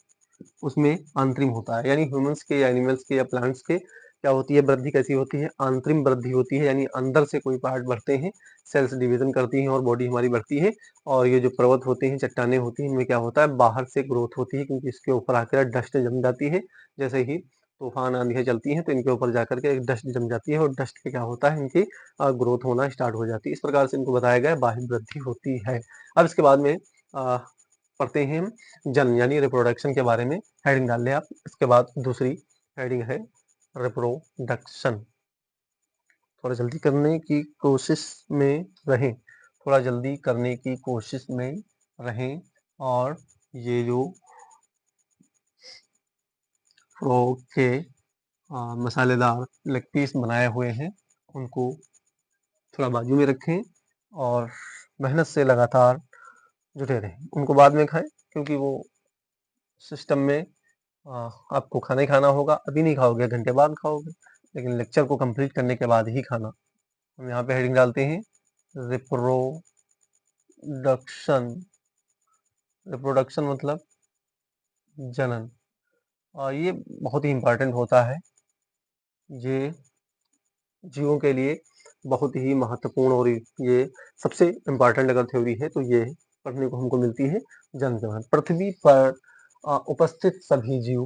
Speaker 1: उसमें अंतरिम होता है, यानी ह्यूमंस के या एनिमल्स के या प्लांट्स के क्या होती है, वृद्धि कैसी होती है, अंतरिम वृद्धि होती है, यानी अंदर से कोई पार्ट बढ़ते हैं, सेल्स डिवीजन करती हैं और बॉडी हमारी बढ़ती है। और ये जो पर्वत होते हैं, चट्टाने होती हैं, इनमें क्या होता है, बाहर से ग्रोथ होती है, क्योंकि इसके ऊपर आकर डस्ट जम जाती है। जैसे ही तूफान आंधियां चलती हैं तो इनके ऊपर जाकर के एक डस्ट जम जाती है और डस्ट पे क्या होता है, इनकी ग्रोथ होना स्टार्ट हो जाती है। इस प्रकार से इनको बताया गया बाह्य वृद्धि होती है। अब इसके बाद में पढ़ते हैं हम जन्म यानी रिप्रोडक्शन के बारे में। हेडिंग डाल लें आप। इसके बाद दूसरी हेडिंग है रिप्रोडक्शन। थोड़ा जल्दी करने की कोशिश में रहें, थोड़ा जल्दी करने की कोशिश में रहें। और ये जो फ्रॉग के मसालेदार लेग पीस बनाए हुए हैं उनको थोड़ा बाजू में रखें और मेहनत से लगातार जुटे रहें। उनको बाद में खाएं क्योंकि वो सिस्टम में आपको खाना ही खाना होगा। अभी नहीं खाओगे, घंटे बाद खाओगे, लेकिन लेक्चर को कंप्लीट करने के बाद ही खाना। हम यहाँ पे हेडिंग डालते हैं रिप्रोडक्शन। रिप्रोडक्शन मतलब जनन। और ये बहुत ही इंपॉर्टेंट होता है, ये जीवों के लिए बहुत ही महत्वपूर्ण और ये सबसे इम्पॉर्टेंट अगर थ्योरी है तो ये पढ़ने को हमको मिलती है जन्म के बाद। पृथ्वी पर उपस्थित सभी जीव,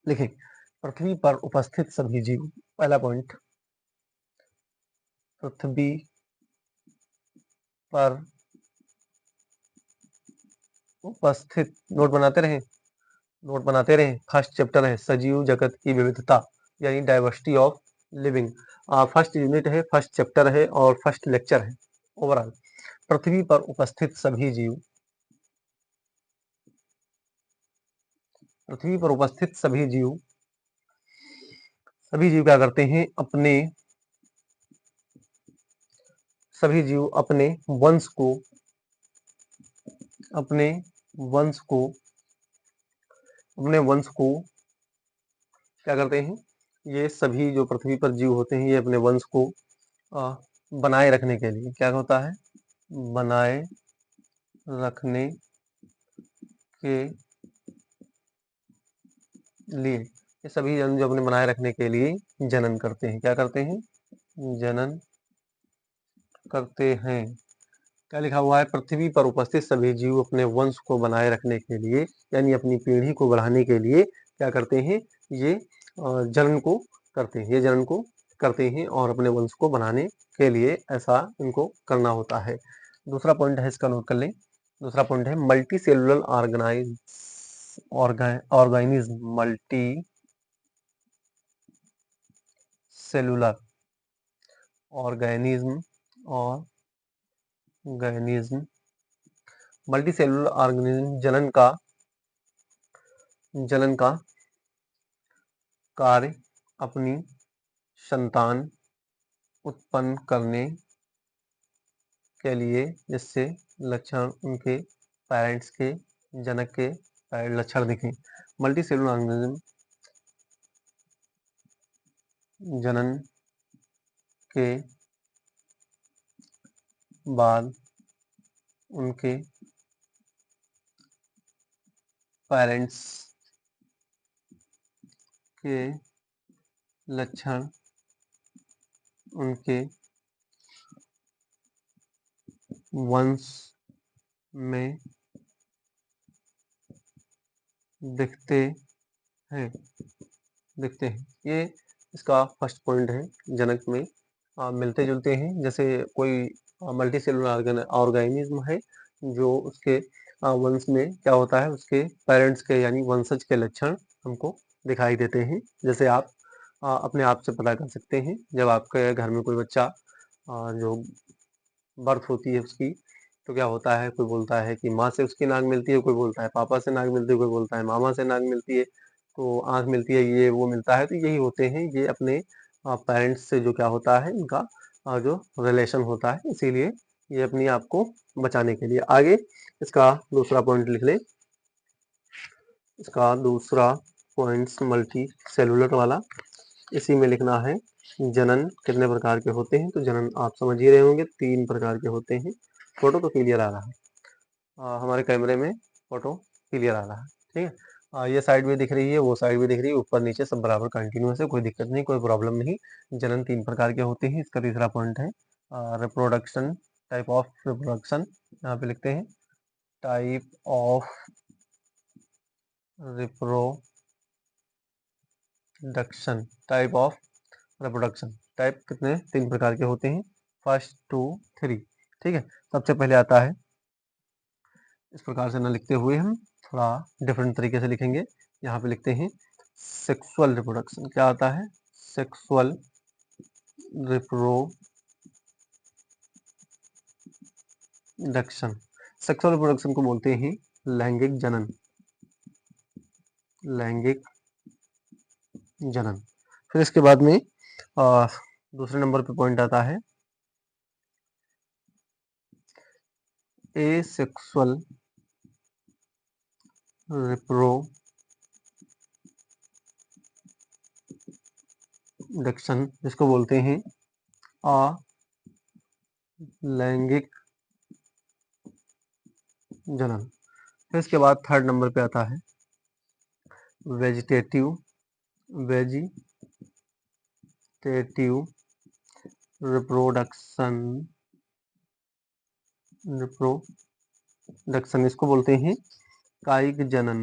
Speaker 1: लिखें, पृथ्वी पर उपस्थित सभी जीव, पहला पॉइंट, पृथ्वी पर उपस्थित, नोट बनाते रहें। फर्स्ट चैप्टर है सजीव जगत की विविधता यानी diversity of living. First unit है, फर्स्ट चैप्टर है और फर्स्ट लेक्चर है ओवरऑल। पृथ्वी पर उपस्थित सभी जीव, पृथ्वी पर उपस्थित सभी जीव क्या करते हैं, सभी जीव अपने वंश को क्या करते हैं, ये सभी जो पृथ्वी पर जीव होते हैं ये अपने वंश को बनाए रखने के लिए, क्या होता है, बनाए रखने के लिए, ये सभी जन जो अपने बनाए रखने के लिए जनन करते हैं। क्या करते हैं, जनन करते हैं। क्या लिखा हुआ है, पृथ्वी पर उपस्थित सभी जीव अपने वंश को बनाए रखने के लिए यानी अपनी पीढ़ी को बढ़ाने के लिए क्या करते हैं, ये जनन को करते हैं और अपने वंश को बनाने के लिए ऐसा इनको करना होता है। दूसरा पॉइंट है, इसका नोट कर लें। दूसरा पॉइंट है multi cellular organism. Multi cellular organism multi cellular organism जनन का कार्य अपनी संतान उत्पन्न करने के लिए, जिससे लक्षण उनके पेरेंट्स के, जनक के लक्षण दिखें। मल्टी सेलुलर ऑर्गेनिज्म जनन के बाद उनके पेरेंट्स के लक्षण उनके वंश में दिखते हैं। ये इसका फर्स्ट पॉइंट है। जनक में मिलते जुलते हैं, जैसे कोई मल्टी सेलुलर ऑर्गेनिज्म है जो उसके वंश में क्या होता है, उसके पेरेंट्स के यानी वंशज के लक्षण हमको दिखाई देते हैं। जैसे आप अपने आप से पता कर सकते हैं, जब आपके घर में कोई बच्चा जो बर्थ होती है उसकी, तो क्या होता है, कोई बोलता है कि माँ से उसकी नाक मिलती है, कोई बोलता है पापा से नाक मिलती है, कोई बोलता है मामा से नाक मिलती है, तो आँख मिलती है, ये वो मिलता है। तो यही होते हैं, ये अपने पेरेंट्स से जो क्या होता है इनका जो रिलेशन होता है, इसीलिए ये अपनी आप को बचाने के लिए। आगे इसका दूसरा पॉइंट लिख ले। इसका दूसरा पॉइंट मल्टी सेलुलर वाला, इसी में लिखना है जनन कितने प्रकार के होते हैं। तो जनन आप समझ ही रहे होंगे, 3 प्रकार के होते हैं। फोटो तो क्लियर आ रहा है, हमारे कैमरे में फोटो क्लियर आ रहा है, ठीक है। ये साइड भी दिख रही है, वो साइड भी दिख रही है, ऊपर नीचे सब बराबर कंटिन्यूअस है, कोई दिक्कत नहीं, कोई प्रॉब्लम नहीं। जनन 3 प्रकार के होते हैं। इसका तीसरा पॉइंट है रिप्रोडक्शन, टाइप ऑफ रिप्रोडक्शन। यहाँ पे लिखते हैं टाइप ऑफ रिप्रोडक्शन, टाइप कितने, 3 प्रकार के होते हैं, 1, 2, 3, ठीक है। सबसे पहले आता है, इस प्रकार से ना लिखते हुए हम थोड़ा डिफरेंट तरीके से लिखेंगे। यहाँ पे लिखते हैं सेक्सुअल रिप्रोडक्शन। क्या आता है, सेक्सुअल रिप्रोडक्शन। सेक्सुअल रिप्रोडक्शन को बोलते हैं लैंगिक जनन। फिर इसके बाद में दूसरे नंबर पे पॉइंट आता है एसेक्सुअल रिप्रोडक्शन, जिसको बोलते हैं अलैंगिक जनन। फिर इसके बाद थर्ड नंबर पे आता है वेजिटेटिव रिप्रोडक्शन। इसको बोलते हैं कायिक जनन।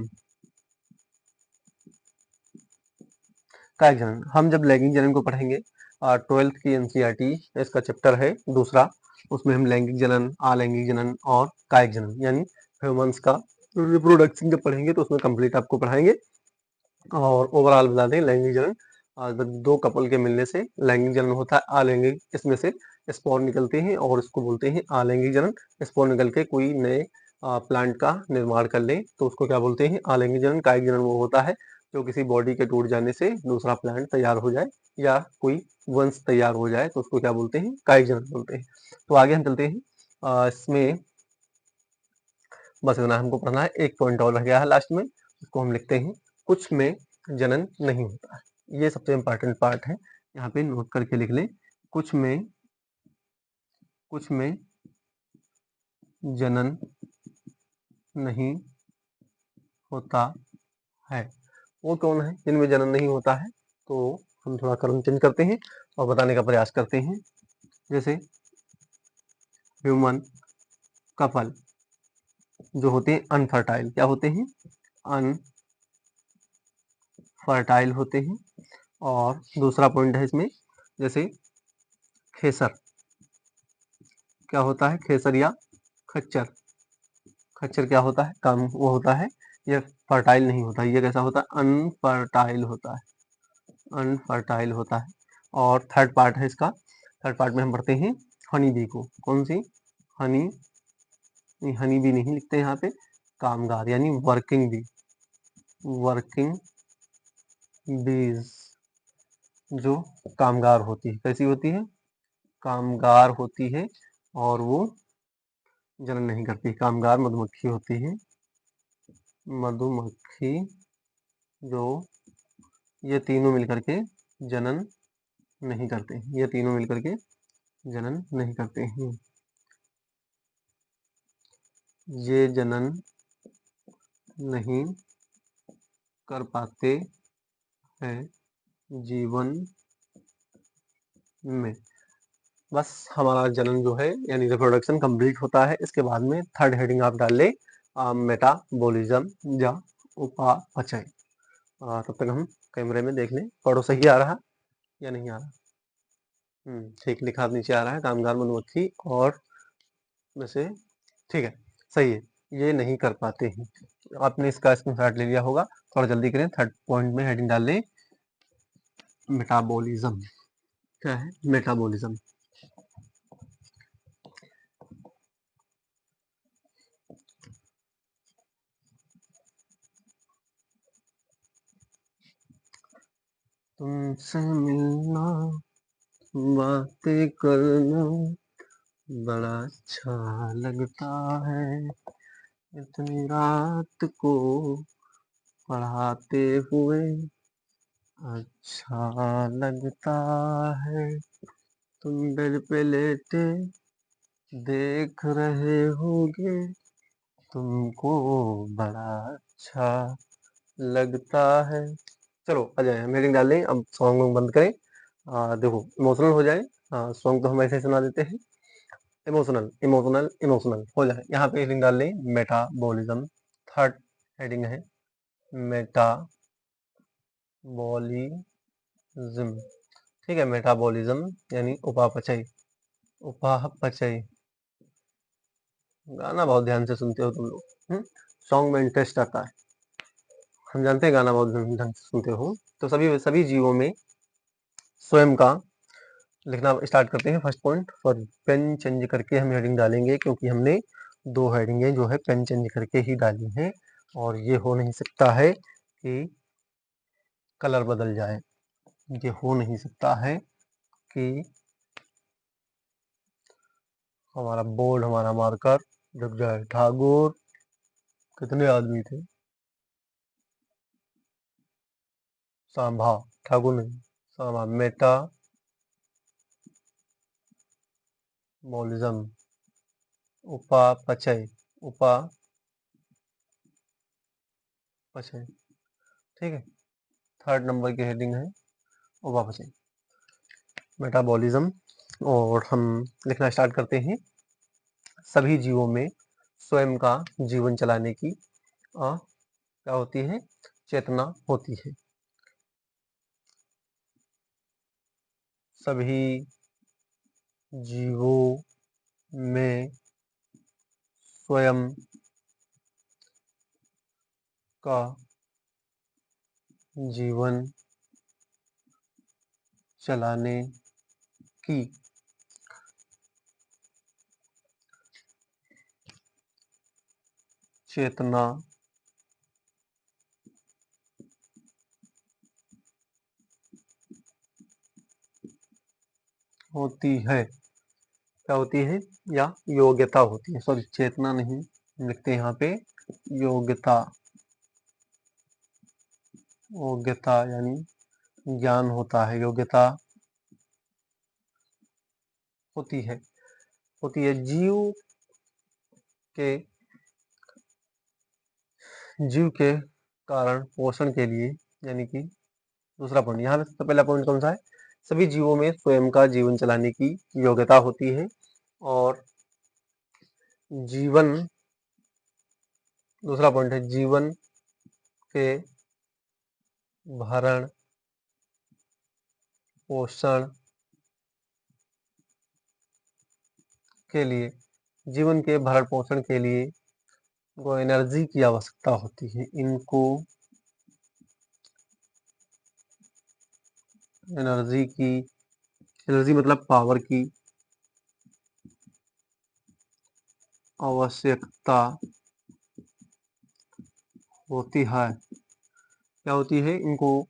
Speaker 1: हम जब लैंगिक जनन को पढ़ेंगे 12th की एनसीईआरटी इसका चैप्टर है दूसरा, उसमें हम लैंगिक जनन, अलैंगिक जनन और कायिक जनन यानी ह्यूमंस का रिप्रोडक्शन जब पढ़ेंगे तो उसमें कंप्लीट आपको पढ़ाएंगे। और ओवरऑल बता दें, लैंगिक जनन दो कपल के मिलने से लैंगिक जनन होता है। अलैंगिक, इसमें से स्पोर निकलते हैं और इसको बोलते हैं अलैंगिक जनन। स्पोर निकल के कोई नए प्लांट का निर्माण कर ले तो उसको क्या बोलते हैं? अलैंगिक जनन। कायिक जनन वो होता है जो किसी बॉडी के टूट जाने से दूसरा प्लांट तैयार हो जाए या कोई वंश तैयार हो जाए तो उसको क्या बोलते हैं? कायिक जनन बोलते हैं। तो आगे हम चलते हैं। इसमें बस इतना हमको पढ़ना है। एक पॉइंट और रह गया है लास्ट में, उसको हम लिखते हैं कुछ में जनन नहीं होता है। ये सबसे इम्पोर्टेंट पार्ट है, यहाँ पे नोट करके लिख लें। कुछ में जनन नहीं होता है। वो कौन है जिनमें जनन नहीं होता है? तो हम थोड़ा क्रम चेंज करते हैं और बताने का प्रयास करते हैं। जैसे ह्यूमन कपल जो होते हैं अनफर्टाइल, क्या होते हैं? अनफर्टाइल होते हैं। और दूसरा पॉइंट है इसमें, जैसे खेसर, क्या होता है? खेसर या खच्चर। खच्चर क्या होता है? काम वो होता है, ये फर्टाइल नहीं होता। ये कैसा होता है? अनफर्टाइल होता है। अनफर्टाइल होता है। और थर्ड पार्ट है इसका, थर्ड पार्ट में हम पढ़ते हैं हनी बी को। कौन सी? हनी, हनी बी नहीं लिखते यहाँ पे, कामगार यानी वर्किंग बी। वर्किंग बीज जो कामगार होती है, कैसी होती है? कामगार होती है और वो जनन नहीं करती। कामगार मधुमक्खी होती है, मधुमक्खी जो ये तीनों मिलकर के जनन नहीं करते हैं। ये तीनों मिलकर के जनन नहीं करते हैं। ये जनन नहीं कर पाते हैं जीवन में। बस हमारा जनन जो है यानी रिप्रोडक्शन कंप्लीट होता है। इसके बाद में थर्ड हेडिंग आप डाल लें मेटाबॉलिज्म या उपापचय। तब तक हम कैमरे में देख लें, पढ़ो सही आ रहा या नहीं आ रहा? ठीक, लिखा नीचे आ रहा है, कामगार मधुमक्खी और वैसे ठीक है, सही है। ये नहीं कर पाते हैं। आपने इसका स्क्रीनशॉट ले लिया होगा, थोड़ा जल्दी करें। थर्ड पॉइंट में हेडिंग डाल लें मेटाबॉलिज्म। क्या है मेटाबॉलिज्म? तुमसे मिलना, बातें करना बड़ा अच्छा लगता है। इतनी रात को पढ़ाते हुए अच्छा लगता है। तुम बेड पे लेटे देख रहे होगे, तुमको बड़ा अच्छा लगता है। चलो आ जाए, हम हेडिंग डाल लें। अब सॉन्ग बंद करें। देखो इमोशनल हो जाए। सॉन्ग तो हम ऐसे ही सुना देते हैं। इमोशनल इमोशनल इमोशनल हो जाए। यहाँ पे हेडिंग डाल लें मेटाबॉलिज्म। थर्ड हेडिंग है मेटाबॉलिज्म। ठीक है, मेटाबॉलिज्म यानी उपापचय। उपापचय। गाना बहुत ध्यान से सुनते हो तुम लोग। सॉन्ग में इंटरेस्ट आता है, हम जानते हैं गाना बहुत ढंग से सुनते हो। तो सभी सभी जीवों में स्वयं का लिखना स्टार्ट करते हैं। First point, for pen change करके हम हेडिंग डालेंगे क्योंकि हमने दो हेडिंगें जो है पेन चेंज करके ही डाली हैं और ये हो नहीं सकता है कि कलर बदल जाए। ये हो नहीं सकता है कि हमारा बोर्ड, हमारा मार्कर रुक जाए। ठाकुर, कितने आदमी थे? सांभा, ठाकुर नहीं, सांभा। मेटाबॉलिज्म, उपापचय, उपापचय। ठीक है, थर्ड नंबर की हेडिंग है उपापचय, मेटाबॉलिज्म। और हम लिखना स्टार्ट करते हैं। सभी जीवों में स्वयं का जीवन चलाने की क्या होती है? चेतना होती है। सभी जीवों में स्वयं का जीवन चलाने की चेतना होती है। क्या होती है? या योग्यता होती है। सॉरी, चेतना नहीं लिखते यहाँ पे, योग्यता। योग्यता यानी ज्ञान होता है, योग्यता होती है। के जीव के कारण पोषण के लिए, यानी कि दूसरा पॉइंट यहाँ पे सबसे पहला पॉइंट कौन सा है? सभी जीवों में स्वयं का जीवन चलाने की योग्यता होती है और जीवन, दूसरा पॉइंट है जीवन के भरण पोषण के लिए, जीवन के भरण पोषण के लिए को एनर्जी की आवश्यकता होती है। इनको एनर्जी मतलब पावर की आवश्यकता होती है। क्या होती है? इनको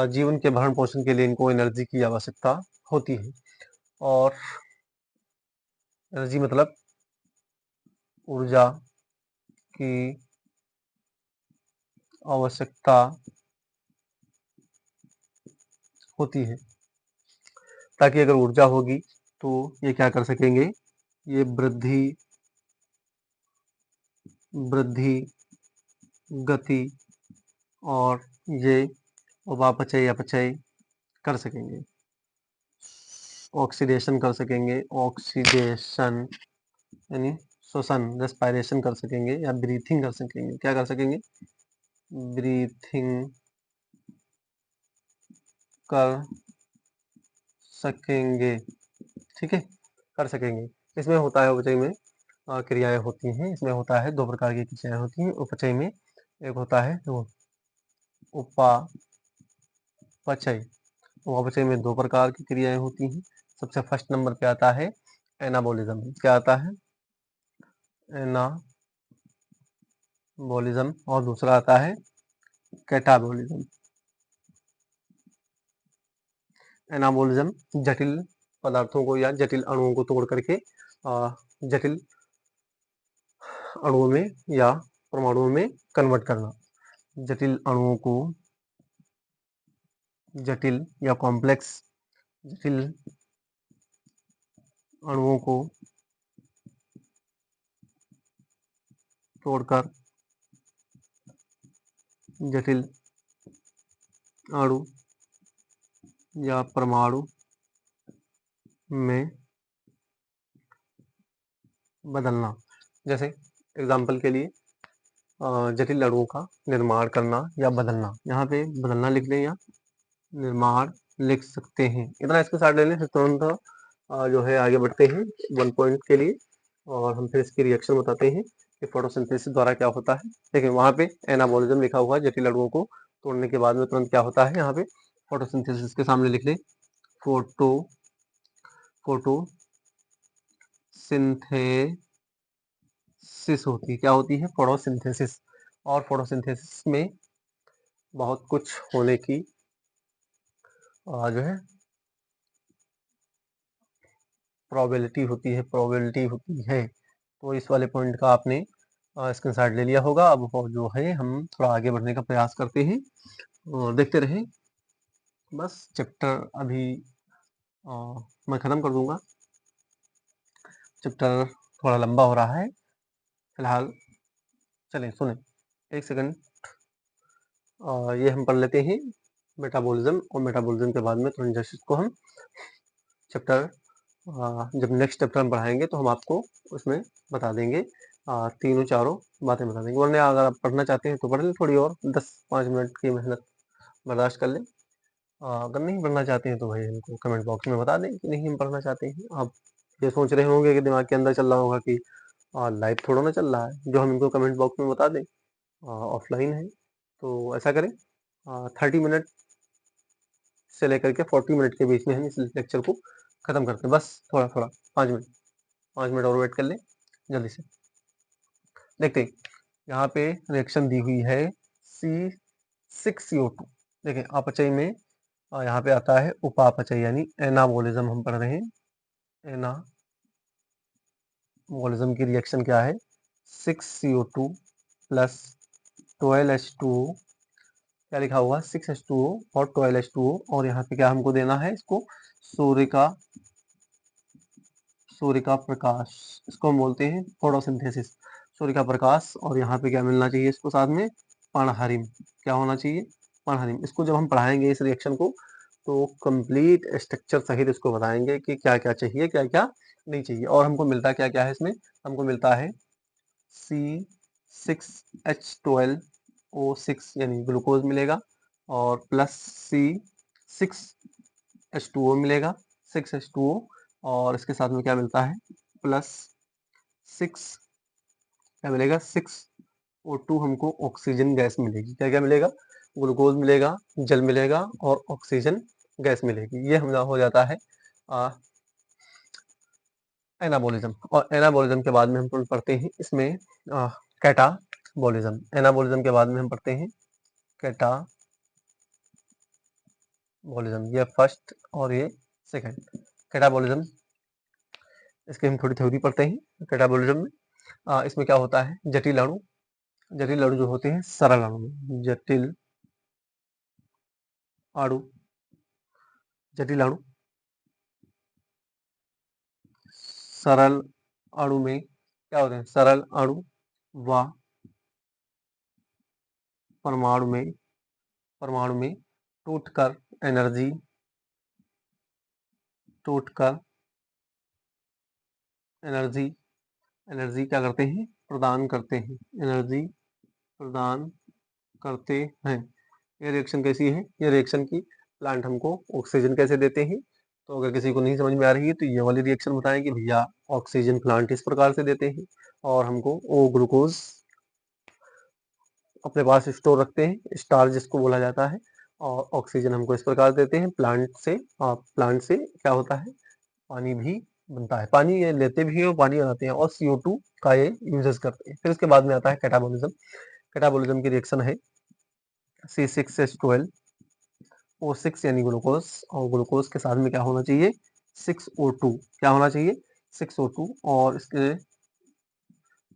Speaker 1: जीवन के भरण पोषण के लिए इनको एनर्जी की आवश्यकता होती है। और एनर्जी मतलब ऊर्जा की आवश्यकता होती है, ताकि अगर ऊर्जा होगी तो ये क्या कर सकेंगे? ये वृद्धि, गति और ये उपापचय अपचय कर सकेंगे, ऑक्सीडेशन कर सकेंगे, ऑक्सीडेशन यानी श्वसन, रेस्पायरेशन कर सकेंगे या ब्रीथिंग कर सकेंगे। क्या कर सकेंगे? ब्रीथिंग कर सकेंगे। ठीक है, कर सकेंगे। इसमें होता है उपचय में क्रियाएं होती हैं। इसमें होता है दो प्रकार की क्रियाएं होती हैं उपचय में। एक होता है उपापचय। उपापचय में दो प्रकार की क्रियाएं होती हैं। सबसे फर्स्ट नंबर पे आता है एनाबोलिज्म। क्या आता है? एनाबोलिज्म। और दूसरा आता है कैटाबोलिज्म। एनाबोलिज्म जटिल पदार्थों को या जटिल अणुओं को तोड़ करके जटिल अणुओं में या परमाणुओं में कन्वर्ट करना। जटिल अणुओं को, जटिल या कॉम्प्लेक्स जटिल अणुओं को तोड़कर जटिल अणु या परमाणु में बदलना। जैसे एग्जाम्पल के लिए जटिल अणुओं का निर्माण करना या बदलना। यहाँ पे बदलना लिख लें या निर्माण लिख सकते हैं। इतना इसके साथ ले लें, फिर तुरंत जो है आगे बढ़ते हैं 1 पॉइंट के लिए और हम फिर इसकी रिएक्शन बताते हैं कि फोटोसिंथेसिस द्वारा क्या होता है। देखिए वहाँ पे एनाबोलिज्म लिखा हुआ है, जटिल अणुओं को तोड़ने के बाद में तुरंत क्या होता है। यहाँ पे फोटोसिंथेसिस के सामने लिख लें फोटोसिंथेसिस होती है। क्या होती है? फोटोसिंथेसिस। और फोटोसिंथेसिस में बहुत कुछ होने की जो है प्रोबेबिलिटी होती है। तो इस वाले पॉइंट का आपने स्क्रीनशॉट ले लिया होगा। अब जो है हम थोड़ा आगे बढ़ने का प्रयास करते हैं और देखते रहें। बस चैप्टर अभी मैं ख़त्म कर दूंगा। चैप्टर थोड़ा लंबा हो रहा है फिलहाल। चलें सुने, एक सेकंड। ये हम पढ़ लेते हैं मेटाबॉलिज्म, और मेटाबॉलिज्म के बाद में ट्रांजिशन को हम चैप्टर जब नेक्स्ट चैप्टर हम पढ़ाएंगे तो हम आपको उसमें बता देंगे, तीनों चारों बातें बता देंगे। वरना अगर आप पढ़ना चाहते हैं तो पढ़ लें, थोड़ी और 10-5 मिनट की मेहनत बर्दाश्त कर लें। अगर नहीं पढ़ना चाहते हैं तो भाई हमको कमेंट बॉक्स में बता दें कि नहीं हम पढ़ना चाहते हैं। आप ये सोच रहे होंगे कि दिमाग के अंदर चल रहा होगा कि लाइव थोड़ा ना चल रहा है जो हम इनको कमेंट बॉक्स में बता दें, ऑफलाइन है। तो ऐसा करें, 30 मिनट से लेकर के 40 मिनट के बीच में हम इस लेक्चर को खत्म करते हैं। बस थोड़ा थोड़ा 5 मिनट, 5 मिनट और वेट कर लें जल्दी से। देखते हैं, यहाँ पे रिएक्शन दी हुई है C6CO2। देखिए अपचय में यहाँ पे आता है उपापचय यानी एनाबोलिज्म हम पढ़ रहे हैं। एनाबोलिज्म की रिएक्शन क्या है, 6CO2 प्लस 12H2O। क्या लिखा हुआ, 6H2O और 12H2O, और यहाँ पे क्या हमको देना है, इसको सूर्य का प्रकाश, इसको हम बोलते हैं फोटोसिंथेसिस, सूर्य का प्रकाश। और यहाँ पे क्या मिलना चाहिए इसको साथ में, पणहरिम। क्या होना चाहिए, पणहरिम। इसको जब हम पढ़ाएंगे इस रिएक्शन को तो कंप्लीट स्ट्रक्चर सहित इसको बताएंगे कि क्या क्या चाहिए क्या क्या नहीं चाहिए। और हमको मिलता क्या क्या है इसमें, हमको मिलता है C6H12O6 यानी ग्लूकोज मिलेगा, और प्लस C6H2O मिलेगा, 6H2O। और इसके साथ में क्या मिलता है, प्लस 6, क्या मिलेगा, 6O2 हमको ऑक्सीजन गैस मिलेगी। क्या क्या मिलेगा, ग्लूकोज मिलेगा, जल मिलेगा और ऑक्सीजन गैस मिलेगी। ये हमला हो जाता है एनाबोलिज्म। और एनाबोलिज्म के बाद में हम पढ़ते हैं इसमें कैटाबोलिज्म। एनाबोलिज्म के बाद में हम पढ़ते हैं कैटाबोलिज्म। ये फर्स्ट और ये सेकंड। कैटाबोलिज्म, इसकी हम थोड़ी थ्योरी पढ़ते हैं। कैटाबोलिज्म में इसमें क्या होता है, जटिल अणु जो होते हैं सरल अणु में, अणु जटिल अणु सरल अणु में क्या होते हैं, सरल अणु व परमाणु में टूटकर एनर्जी क्या करते हैं, प्रदान करते हैं, एनर्जी प्रदान करते हैं। ये रिएक्शन कैसी है, ये रिएक्शन की प्लांट हमको ऑक्सीजन कैसे देते हैं। तो अगर किसी को नहीं समझ में आ रही है तो ये वाली रिएक्शन बताएं कि भैया ऑक्सीजन प्लांट इस प्रकार से देते हैं, और हमको ओ ग्लूकोज अपने पास स्टोर रखते हैं, स्टार जिसको बोला जाता है, और ऑक्सीजन हमको इस प्रकार देते हैं प्लांट से क्या होता है, पानी भी बनता है। पानी ये लेते भी है और पानी बनाते हैं, और CO2 का ये यूजेस करते हैं। फिर उसके बाद में आता है कैटाबोलिज्म। कैटाबोलिज्म की रिएक्शन है C6H12O6 यानी ग्लूकोज, और ग्लूकोज के साथ में क्या होना चाहिए, 6O2। क्या होना चाहिए, 6O2। और इसके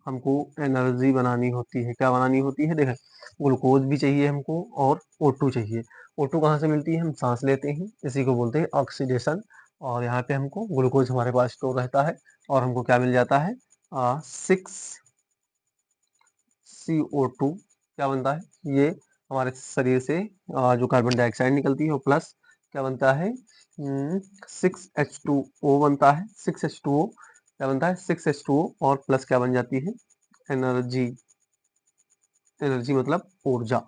Speaker 1: हमको एनर्जी बनानी होती है। क्या बनानी होती है, देखें ग्लूकोज भी चाहिए हमको और O2 चाहिए। O2 कहाँ से मिलती है, हम सांस लेते हैं, इसी को बोलते हैं ऑक्सीडेशन। और यहाँ पे हमको ग्लूकोज हमारे पास स्टोर रहता है, और हमको क्या मिल जाता है, 6CO2। क्या बनता है, ये हमारे शरीर से जो कार्बन डाइऑक्साइड निकलती है, और प्लस क्या बनता है, 6H2O बनता है। 6H2O क्या बनता है, 6H2O, और प्लस क्या बन जाती है, एनर्जी। एनर्जी मतलब ऊर्जा,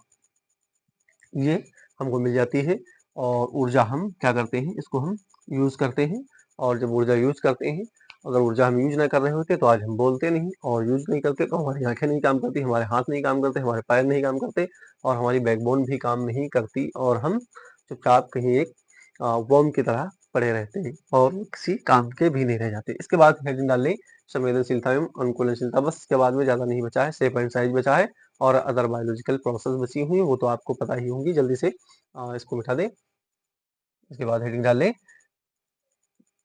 Speaker 1: ये हमको मिल जाती है। और ऊर्जा हम क्या करते हैं, इसको हम यूज करते हैं। और जब ऊर्जा यूज करते हैं, अगर ऊर्जा हम यूज ना कर रहे होते तो आज हम बोलते नहीं, और यूज नहीं करते तो हमारी आंखें नहीं काम करती, हमारे हाथ नहीं काम करते, हमारे पैर नहीं काम करते, और हमारी बैकबोन भी काम नहीं करती, और हम चुपचाप कहीं एक वर्म की तरह पड़े रहते हैं और किसी काम के भी नहीं रह जाते। इसके बाद हेडिंग डाल लें संवेदनशीलता एवं अनुकूलनशीलता। बस इसके बाद में ज्यादा नहीं बचा है, शेप एंड साइज बचा है, और अदर बायोलॉजिकल प्रोसेस बची हुई वो तो आपको पता ही होंगी। जल्दी से इसको मिटा दें। इसके बाद हेडिंग डाल लें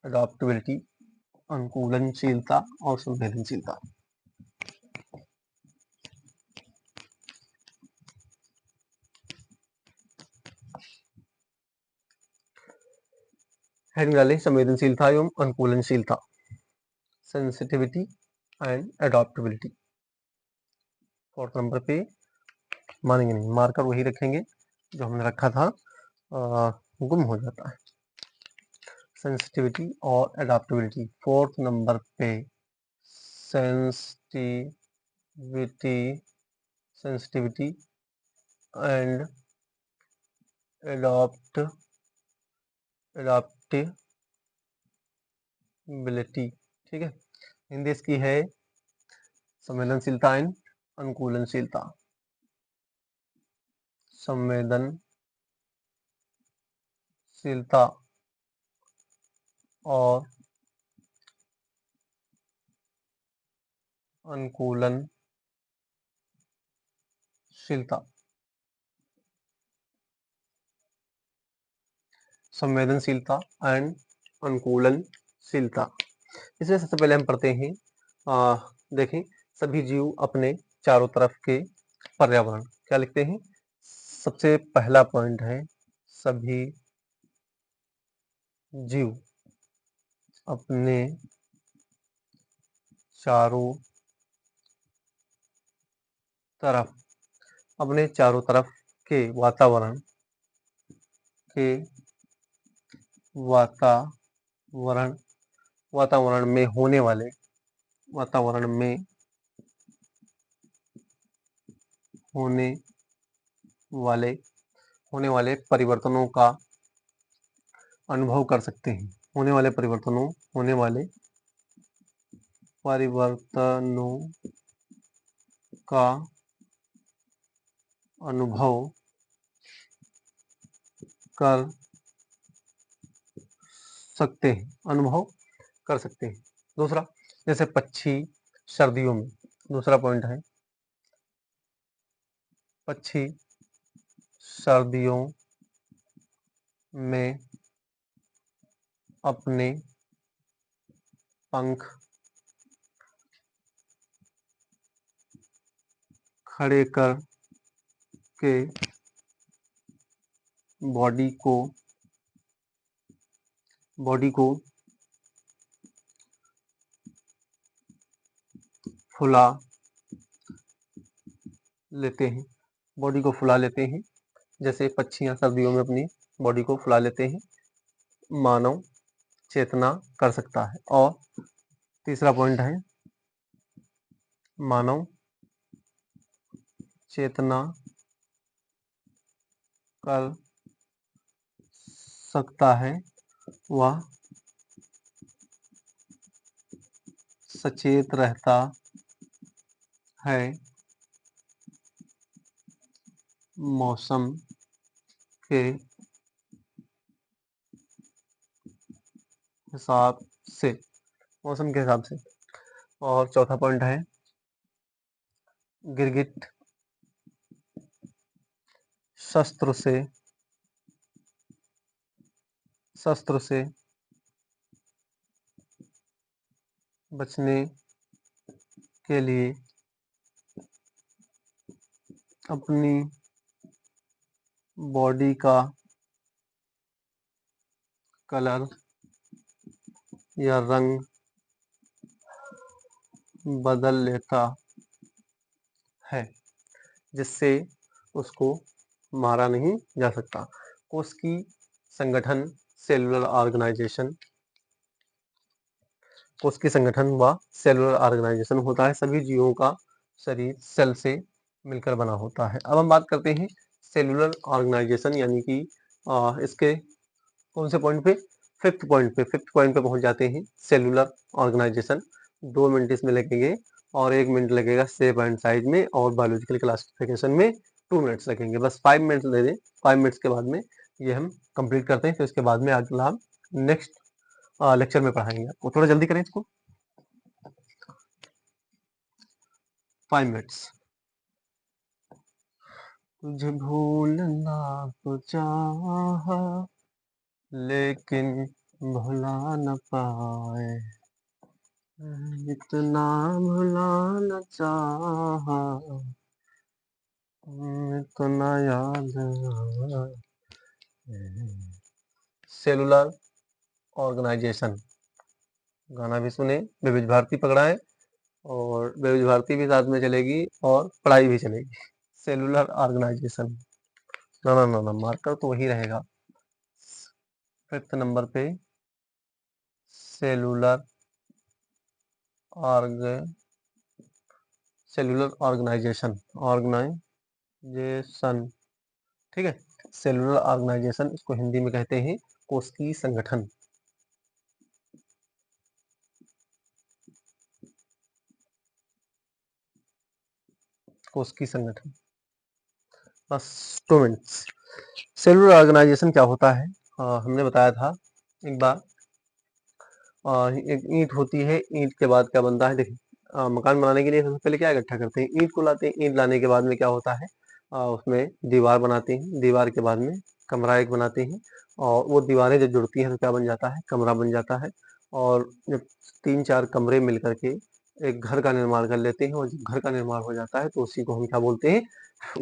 Speaker 1: अडॉप्टेबिलिटी, अनुकूलनशीलता और संवेदनशीलता। हेडिंग डाल लें संवेदनशीलता एवं अनुकूलनशीलता, sensitivity and adaptability. Fourth number पे मानेंगे नहीं, मार्कर वही रखेंगे जो हमने रखा था, गुम हो जाता है। सेंसिटिविटी और अडॉप्टेबिलिटी फोर्थ नंबर पे, सेंसिटिविटी एंड अडॉप्टेबिलिटी बिलिटी, ठीक है। हिंदी इसकी है संवेदनशीलता एंड अनुकूलनशीलता। संवेदनशीलता और अनुकूलनशीलता। संवेदनशीलता एंड अनुकूलनशीलता। इसमें सबसे पहले हम पढ़ते हैं, देखें, सभी जीव अपने चारों तरफ के पर्यावरण, क्या लिखते हैं? सबसे पहला पॉइंट है, सभी जीव अपने चारों तरफ, अपने चारों तरफ के वातावरण वातावरण में होने वाले परिवर्तनों का अनुभव कर सकते हैं। होने वाले परिवर्तनों का अनुभव कर सकते हैं। दूसरा, जैसे पक्षी सर्दियों में, दूसरा पॉइंट है, पक्षी सर्दियों में अपने पंख खड़े करके बॉडी को फुला लेते हैं। जैसे पक्षियां सर्दियों में अपनी बॉडी को फुला लेते हैं, मानव चेतना कर सकता है। और तीसरा पॉइंट है, मानव चेतना कर सकता है, वह सचेत रहता है मौसम के हिसाब से। और चौथा पॉइंट है, गिरगिट शस्त्र से बचने के लिए अपनी बॉडी का कलर या रंग बदल लेता है, जिससे उसको मारा नहीं जा सकता। कोशिकीय संगठन, सेलुलर ऑर्गेनाइजेशन, कोशिकीय संगठन व सेलुलर ऑर्गेनाइजेशन होता है। सभी जीवों का शरीर सेल से मिलकर बना होता है। अब हम बात करते हैं सेलुलर ऑर्गेनाइजेशन, यानी कि इसके कौन से पॉइंट पे? फिफ्थ पॉइंट पे पहुंच जाते हैं। सेलुलर ऑर्गेनाइजेशन 2 मिनट इसमें लगेंगे और 1 मिनट लगेगा शेप एंड साइज में, और बायोलॉजिकल क्लासिफिकेशन में 2 मिनट्स लगेंगे। बस 5 मिनट्स दे दें, 5 मिनट्स के बाद में ये हम कंप्लीट करते हैं। तो इसके बाद में अगला हम नेक्स्ट लेक्चर में पढ़ाएंगे आपको। थोड़ा जल्दी करें इसको, 5 मिनट्स। तुझे भूलना तो चाहा, लेकिन भुला न पाए, इतना भुलाना चाहा, इतना याद आए। सेलुलर ऑर्गेनाइजेशन गाना भी सुने, विविध भारती पकड़ाएं, और विविध भारती भी साथ में चलेगी और पढ़ाई भी चलेगी। सेलुलर ऑर्गेनाइजेशन, ना मार्कर तो वही रहेगा 5th नंबर पे। सेलुलर ऑर्गेनाइजेशन, ठीक है। सेलुलर ऑर्गेनाइजेशन, इसको हिंदी में कहते हैं कोशिकीय संगठन। कोशिकी संगठन। बस 2 मिनट्स। सेलुलर ऑर्गेनाइजेशन क्या होता है? हमने बताया था एक बार। एक ईंट होती है, ईंट के बाद क्या बनता है? देखिए, मकान बनाने के लिए सबसे पहले क्या इकट्ठा करते हैं? ईंट को लाते हैं। ईंट लाने के बाद में क्या होता है? उसमें दीवार बनाते हैं। दीवार के बाद में कमरा एक बनाते हैं, और वो दीवारें जब जुड़ती हैं तो क्या बन जाता है? कमरा बन जाता है। और जब 3-4 कमरे मिल करके एक घर का निर्माण कर लेते हैं, और जब घर का निर्माण हो जाता है तो उसी को हम क्या बोलते हैं?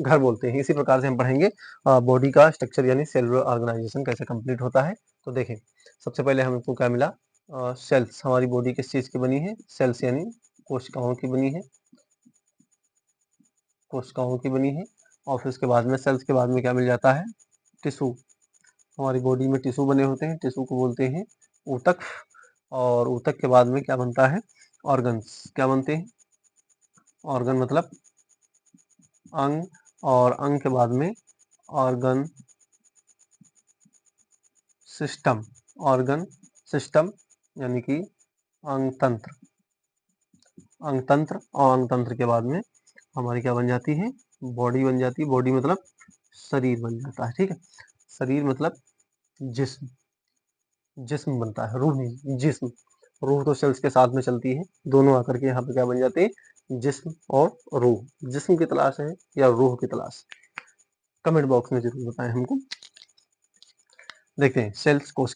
Speaker 1: घर बोलते हैं। इसी प्रकार से हम पढ़ेंगे बॉडी का स्ट्रक्चर यानी सेलुलर ऑर्गेनाइजेशन कैसे कंप्लीट होता है। तो देखें, सबसे पहले हमको क्या मिला? सेल्स। हमारी बॉडी किस चीज की बनी है? सेल्स यानी कोशिकाओं की बनी है। कोशिकाओं की बनी है। और फिर उसके बाद में सेल्स के बाद में क्या मिल जाता है? टिश्यू। हमारी बॉडी में टिश्यू बने होते हैं। टिश्यू को बोलते हैं ऊतक। और ऊतक के बाद में क्या बनता है? ऑर्गन्स। क्या बनते हैं? ऑर्गन मतलब अंग। और अंग के बाद में ऑर्गन सिस्टम। ऑर्गन सिस्टम यानी कि अंग तंत्र। अंग तंत्र, और अंग तंत्र के बाद में हमारी क्या बन जाती है? बॉडी बन जाती है। बॉडी मतलब शरीर बन जाता है। ठीक है, शरीर मतलब जिस्म। जिस्म बनता है, रूह नहीं, जिस्म। रूह तो सेल्स के साथ में चलती है। दोनों आकर के यहाँ पे क्या बन जाते हैं? जिस्म और रूह। जिस्म की तलाश है या रूह की तलाश? कमेंट बॉक्स में जरूर बताएं हमको। देखते हैं सेल्स कोशिका